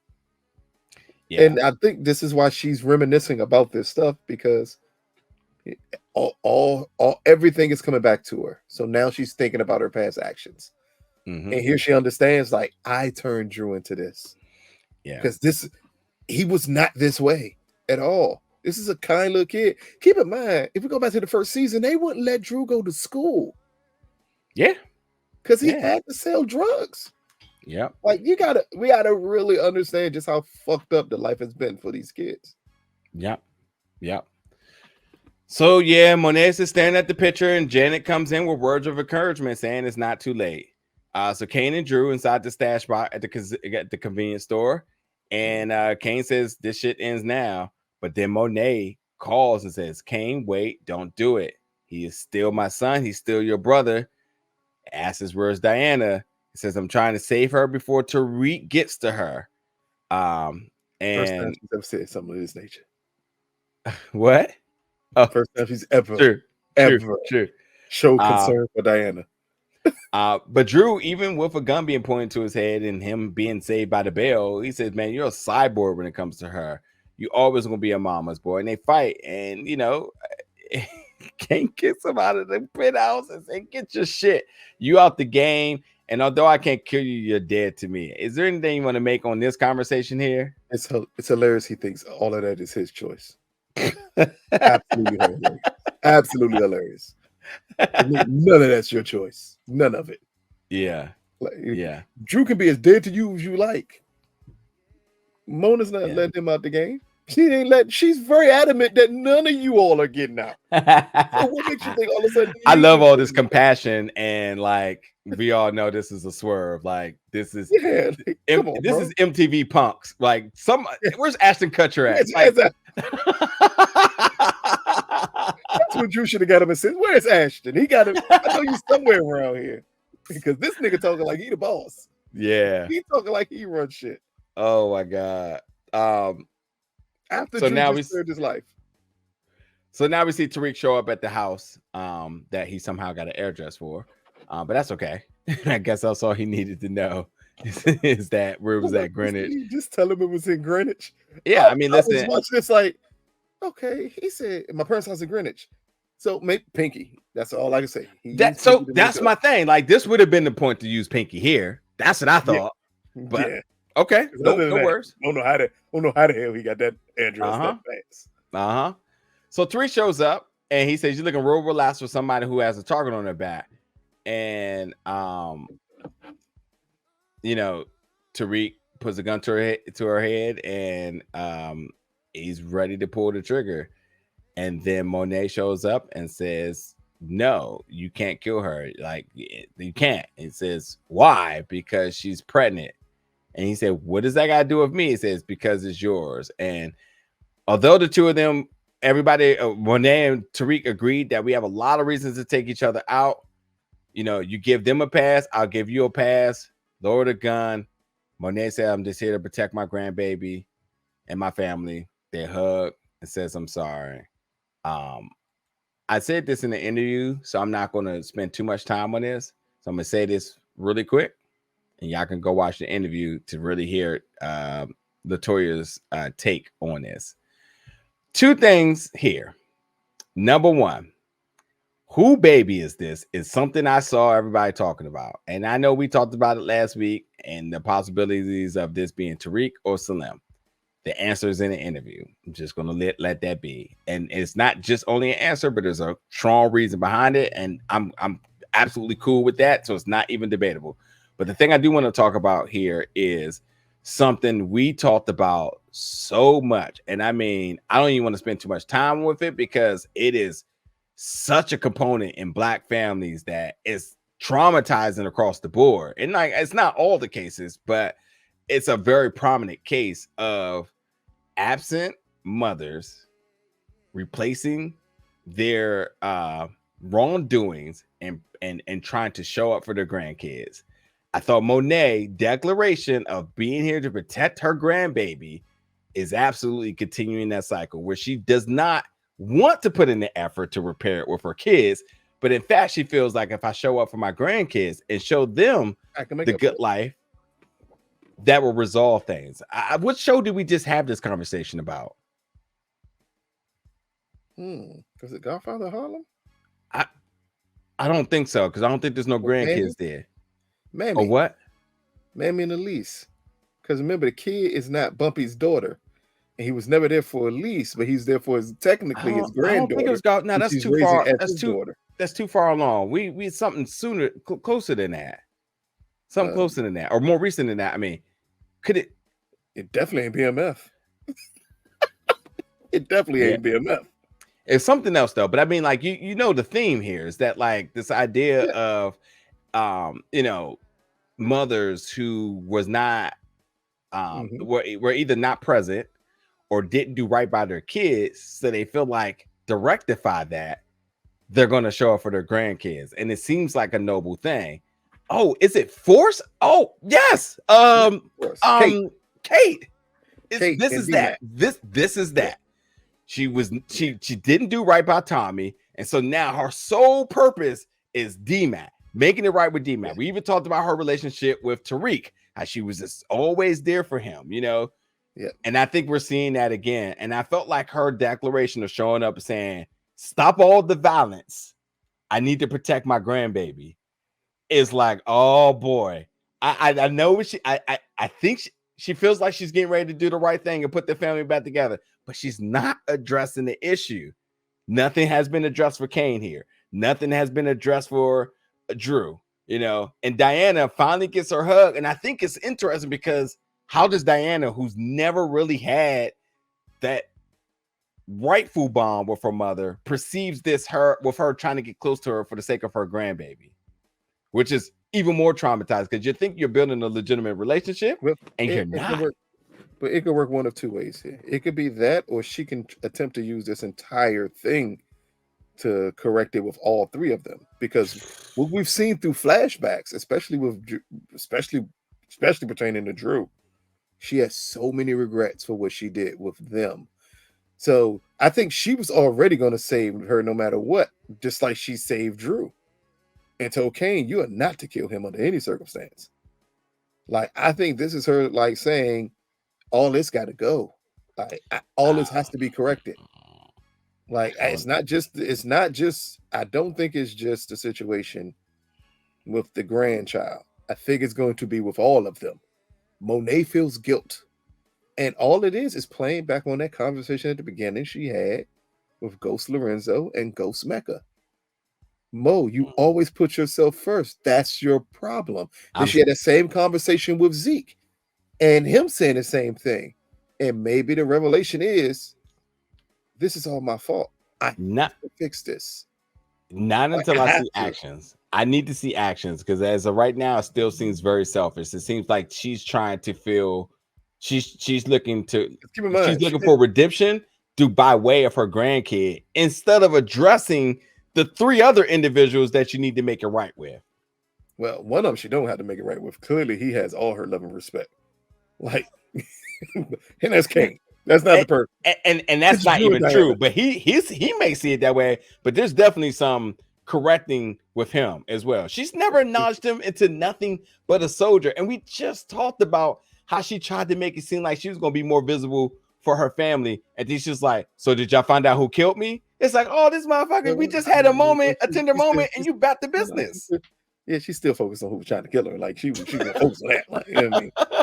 Yeah. And I think this is why she's reminiscing about this stuff, because everything is coming back to her. So now she's thinking about her past actions. And here she understands, like, I turned Dru into this. Yeah. Because he was not this way at all. This is a kind little kid. Keep in mind, if we go back to the first season, they wouldn't let Dru go to school. Yeah. Because he had to sell drugs. Yeah. Like, we gotta really understand just how fucked up the life has been for these kids. Yep. So yeah, Monet is standing at the picture, and Janet comes in with words of encouragement saying it's not too late. So Kane and Dru inside the stash box at the convenience store, and Kane says this shit ends now. But then Monet calls and says, Kane, wait, don't do it. He is still my son. He's still your brother. Asks where's Diana. He says, I'm trying to save her before Tariq gets to her. And first time she's ever said something of this nature. What? First time she's ever showed concern for Diana. But Dru, even with a gun being pointed to his head and him being saved by the bell, he says, man, you're a cyborg when it comes to her. You always gonna be a mama's boy. And they fight, and Kane kicks him out of the penthouse and say, "Get your shit. You out the game. And although I can't kill you, you're dead to me." Is there anything you want to make on this conversation here? It's hilarious. He thinks all of that is his choice. Absolutely hilarious. Absolutely hilarious. None of that's your choice. None of it. Yeah. Like, Yeah. Dru can be as dead to you as you like. Mona's not letting him out the game. She's very adamant that none of you all are getting out. So what makes you think all of a sudden? I love all this compassion, and like we all know this is a swerve. Like this is this is MTV Punks. Like where's Ashton Kutcher at? That's what Dru should have got him and said, "Where's Ashton? He got him. I know you somewhere around here." Because this nigga talking like he the boss. Yeah. He talking like he runs shit. Oh my God. After Dru now spared his life. So now we see Tariq show up at the house that he somehow got an address for. But that's okay. I guess that's all he needed to know is that where was that Greenwich. Just tell him it was in Greenwich. Yeah, I mean, listen. I was watching this like, okay, he said my parents' house in Greenwich. So maybe Pinky. That's all I can say. That's my thing. Like this would have been the point to use Pinky here. That's what I thought. Yeah. But okay, no worries. Don't know how the hell he got that address that fast. So Tariq shows up and he says, "You're looking real relaxed for somebody who has a target on their back." And Tariq puts a gun to her head and he's ready to pull the trigger. And then Monet shows up and says, "No, you can't kill her. Like, you can't." He says, "Why?" "Because she's pregnant." And he said, "What does that got to do with me?" He says, "Because it's yours." And although the two of them, everybody, Monet and Tariq agreed that we have a lot of reasons to take each other out. You give them a pass, I'll give you a pass. Lower the gun. Monet said, "I'm just here to protect my grandbaby and my family." They hug and says, "I'm sorry." I said this in the interview, so I'm not going to spend too much time on this. So I'm going to say this really quick, and y'all can go watch the interview to really hear Latoya's take on this. Two things here. Number one, who baby is this? Is something I saw everybody talking about. And I know we talked about it last week and the possibilities of this being Tariq or Salim. The answer is in the interview. I'm just going to let that be. And it's not just only an answer, but there's a strong reason behind it. And I'm absolutely cool with that. So it's not even debatable. But the thing I do want to talk about here is something we talked about so much. And I mean, I don't even want to spend too much time with it because it is such a component in Black families that is traumatizing across the board. And like, it's not all the cases, but it's a very prominent case of absent mothers replacing their wrongdoings and trying to show up for their grandkids. I thought Monet's declaration of being here to protect her grandbaby is absolutely continuing that cycle where she does not want to put in the effort to repair it with her kids, but in fact, she feels like if I show up for my grandkids and show them the good life, that will resolve things. What show did we just have this conversation about? Was it Godfather of Harlem? I don't think so, because I don't think there's no grandkids there. Mammy. Or what? Mammy and Elise. Because remember, the kid is not Bumpy's daughter. And he was never there for Elise, but he's there for his technically his granddaughter. I don't think it was no, that's too far. That's too far along. We something sooner, closer than that. Something closer than that, or more recent than that. I mean, could it? It definitely ain't BMF. It definitely ain't BMF. It's something else though. But I mean, like you know, the theme here is that like this idea of, mothers who was not, were either not present or didn't do right by their kids, so they feel like to rectify that, they're going to show up for their grandkids, and it seems like a noble thing. Oh, is it force? Oh, yes. Kate. This is that. She didn't do right by Tommy, and so now her sole purpose is DMAT, making it right with DMAT. Yeah. We even talked about her relationship with Tariq, how she was just always there for him, Yeah. And I think we're seeing that again. And I felt like her declaration of showing up and saying, stop all the violence. I need to protect my grandbaby. It's like, oh boy. I know I think she feels like she's getting ready to do the right thing and put the family back together, but she's not addressing the issue. Nothing has been addressed for Kane here. Nothing has been addressed for Dru, and Diana finally gets her hug. And I think it's interesting because how does Diana, who's never really had that rightful bond with her mother, perceives this with her trying to get close to her for the sake of her grandbaby, which is even more traumatized because you think you're building a legitimate relationship and you're not. But it could work one of two ways here. It could be that, or she can attempt to use this entire thing to correct it with all three of them. Because what we've seen through flashbacks, especially pertaining to Dru, she has so many regrets for what she did with them. So I think she was already going to save her no matter what, just like she saved Dru and told Kane, you are not to kill him under any circumstance. Like, I think this is her like saying, all this got to go. Like, all this has to be corrected. Like, it's not just, I don't think it's just a situation with the grandchild. I think it's going to be with all of them. Monet feels guilt. And all it is playing back on that conversation at the beginning she had with Ghost Lorenzo and Ghost Mecca. Mo, you always put yourself first. That's your problem. Then she had the same conversation with Zeke and him saying the same thing. And maybe the revelation is, this is all my fault. I have to fix this. Not until I see actions. I need to see actions because as of right now, it still seems very selfish. It seems like she's trying to feel she's looking for redemption by way of her grandkid instead of addressing the three other individuals that you need to make it right with. Well, one of them she don't have to make it right with. Clearly, he has all her love and respect. Like, and that's Kane. That's not the person, and that's not even true. But he may see it that way. But there's definitely some correcting with him as well. She's never acknowledged him into nothing but a soldier. And we just talked about how she tried to make it seem like she was going to be more visible for her family. And then she's like, so did y'all find out who killed me? It's like, oh, this motherfucker, we just had a tender moment, and you back to business. Yeah, she's still focused on who was trying to kill her. Like, she was focused on that. Like, you know what I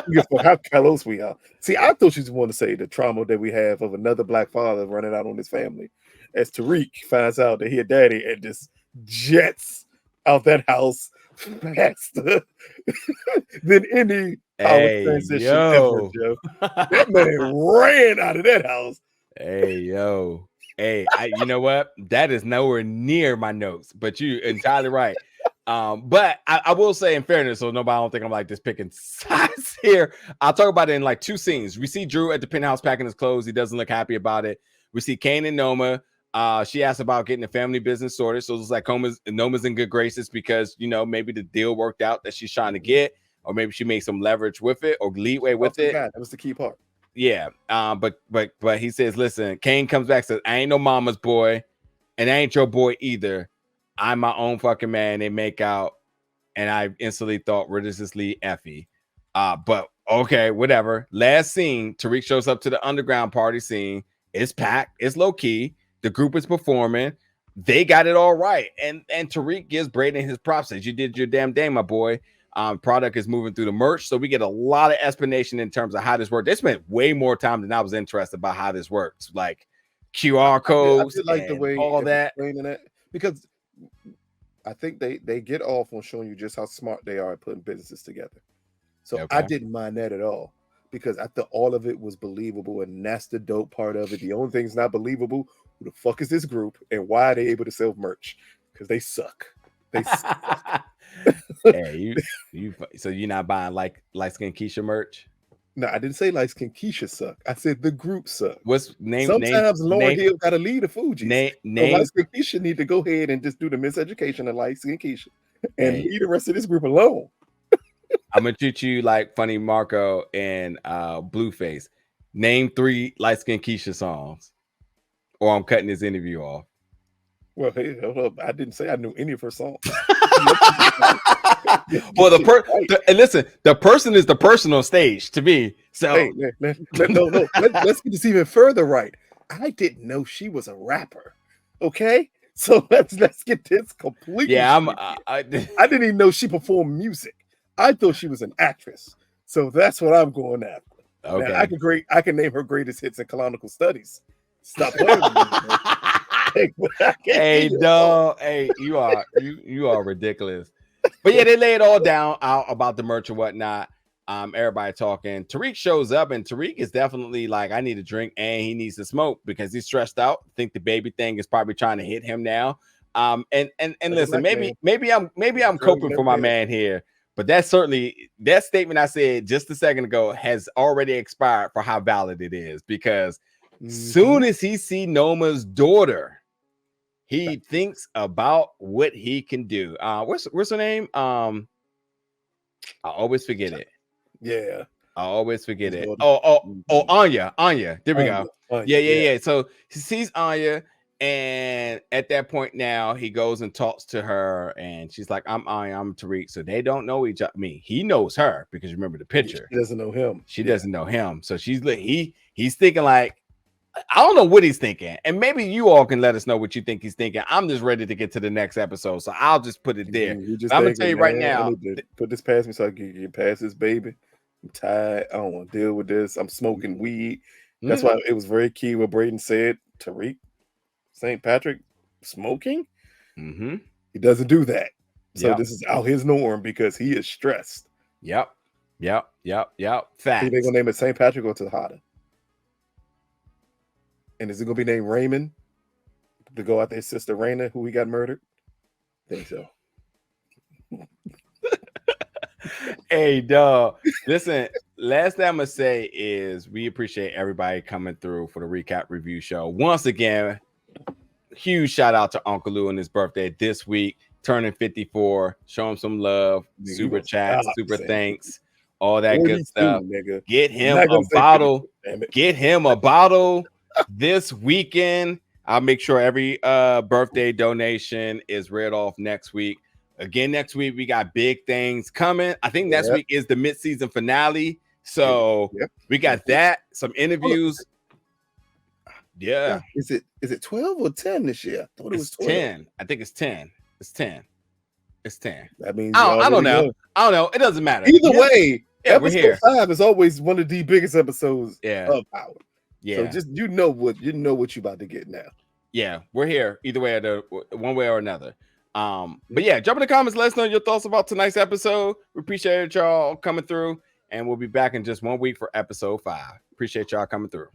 mean? How close we are. See, I thought she just wanted to say the trauma that we have of another black father running out on his family. As Tariq finds out that he a daddy and just jets out that house faster than any power transition ever, Joe. That man ran out of that house. Hey, yo. Hey, you know what? That is nowhere near my notes, but you're entirely right. But I will say, in fairness, so nobody don't think I'm like just picking sides here. I'll talk about it in like two scenes. We see Dru at the penthouse packing his clothes. He doesn't look happy about it. We see Kane and Noma. She asked about getting the family business sorted. So it's like Noma's in good graces because, maybe the deal worked out that she's trying to get, or maybe she made some leverage with it or leeway with it. That was the key part. Yeah. But he says, listen, Kane comes back, says, I ain't no mama's boy, and I ain't your boy either. I'm my own fucking man. They make out, and I instantly thought religiously Effie. But okay, whatever. Last scene, Tariq shows up to the underground party scene. It's packed. It's low key. The group is performing. They got it all right. And Tariq gives Braden his props. Says, you did your damn thing, my boy. Product is moving through the merch. So we get a lot of explanation in terms of how this works. They spent way more time than I was interested about how this works. Like QR codes, I like the way all that. Because I think they get off on showing you just how smart they are at putting businesses together. So okay. I didn't mind that at all because I thought all of it was believable, and that's the dope part of it. The only thing that's not believable, who the fuck is this group and why are they able to sell merch? Because they suck. They suck. Hey, so you're not buying like light skin Keisha merch? No, I didn't say light skin Keisha suck. I said the group suck. What's name? Sometimes Lauren Hill got to lead the Fugees. Light skin Keisha need to go ahead and just do the miseducation of light skin Keisha and leave the rest of this group alone. I'm gonna treat you like Funny Marco and Blueface. Name 3 light skin Keisha songs, or I'm cutting this interview off. Well, hey, hold up. I didn't say I knew any of her songs. Well, listen, the person is the person on stage to me. So hey, let's get this even further right. I didn't know she was a rapper. Okay, so let's get this completely. Yeah, I didn't even know she performed music. I thought she was an actress. So that's what I'm going after. okay. Now I can name her greatest hits in canonical studies. Stop playing with me. Hey, dog. Hey, you are ridiculous. But yeah, they lay it all down out about the merch and whatnot. Everybody talking. Tariq shows up, and Tariq is definitely like, I need a drink and he needs to smoke because he's stressed out. I think the baby thing is probably trying to hit him now. And listen, maybe I'm coping for my man here, but that statement I said just a second ago has already expired for how valid it is, because soon as he see Noma's daughter, he thinks about what he can do. What's her name? I always forget it. Yeah, I always forget it. Oh, Anya. There we go. Yeah. So he sees Anya, and at that point now he goes and talks to her, and she's like, "I'm Anya, I'm Tariq." So they don't know each other. I mean, he knows her because remember the picture. She doesn't know him. She doesn't know him. So he's thinking like, I don't know what he's thinking, and maybe you all can let us know what you think he's thinking. I'm just ready to get to the next episode, so I'll just put it there. I'm gonna tell you right now, put this past me so I can get past this, baby. I'm tired. I don't want to deal with this. I'm smoking weed. That's why it was very key what Braden said. Tariq, St. Patrick, smoking. He doesn't do that. So this is out his norm because he is stressed. Yep. Facts. They're gonna name it St. Patrick or Tejada. And is it gonna be named Raymond to go out there, sister Raina, who he got murdered? I think so. Hey, dog. Listen, last thing I'm gonna say is we appreciate everybody coming through for the recap review show. Once again, huge shout out to Uncle Lou on his birthday this week, turning 54. Show him some love, super chat, super thanks, all that good stuff. Nigga. Get him a bottle. Get him a bottle this weekend. I'll make sure every birthday donation is read off next week. Again, next week we got big things coming. I think next week is the mid-season finale. So we got that, some interviews. Yeah. Is it 12 or 10 this year? I thought it was 12. 10. I think it's 10. It's 10. That means I don't know. It doesn't matter. Either way, episode 5 is always one of the biggest episodes of Power. Yeah. So just you know what you about to get now. Yeah, we're here either way, one way or another. But yeah, jump in the comments, let us know your thoughts about tonight's episode. We appreciate y'all coming through, and we'll be back in just 1 week for episode 5. Appreciate y'all coming through.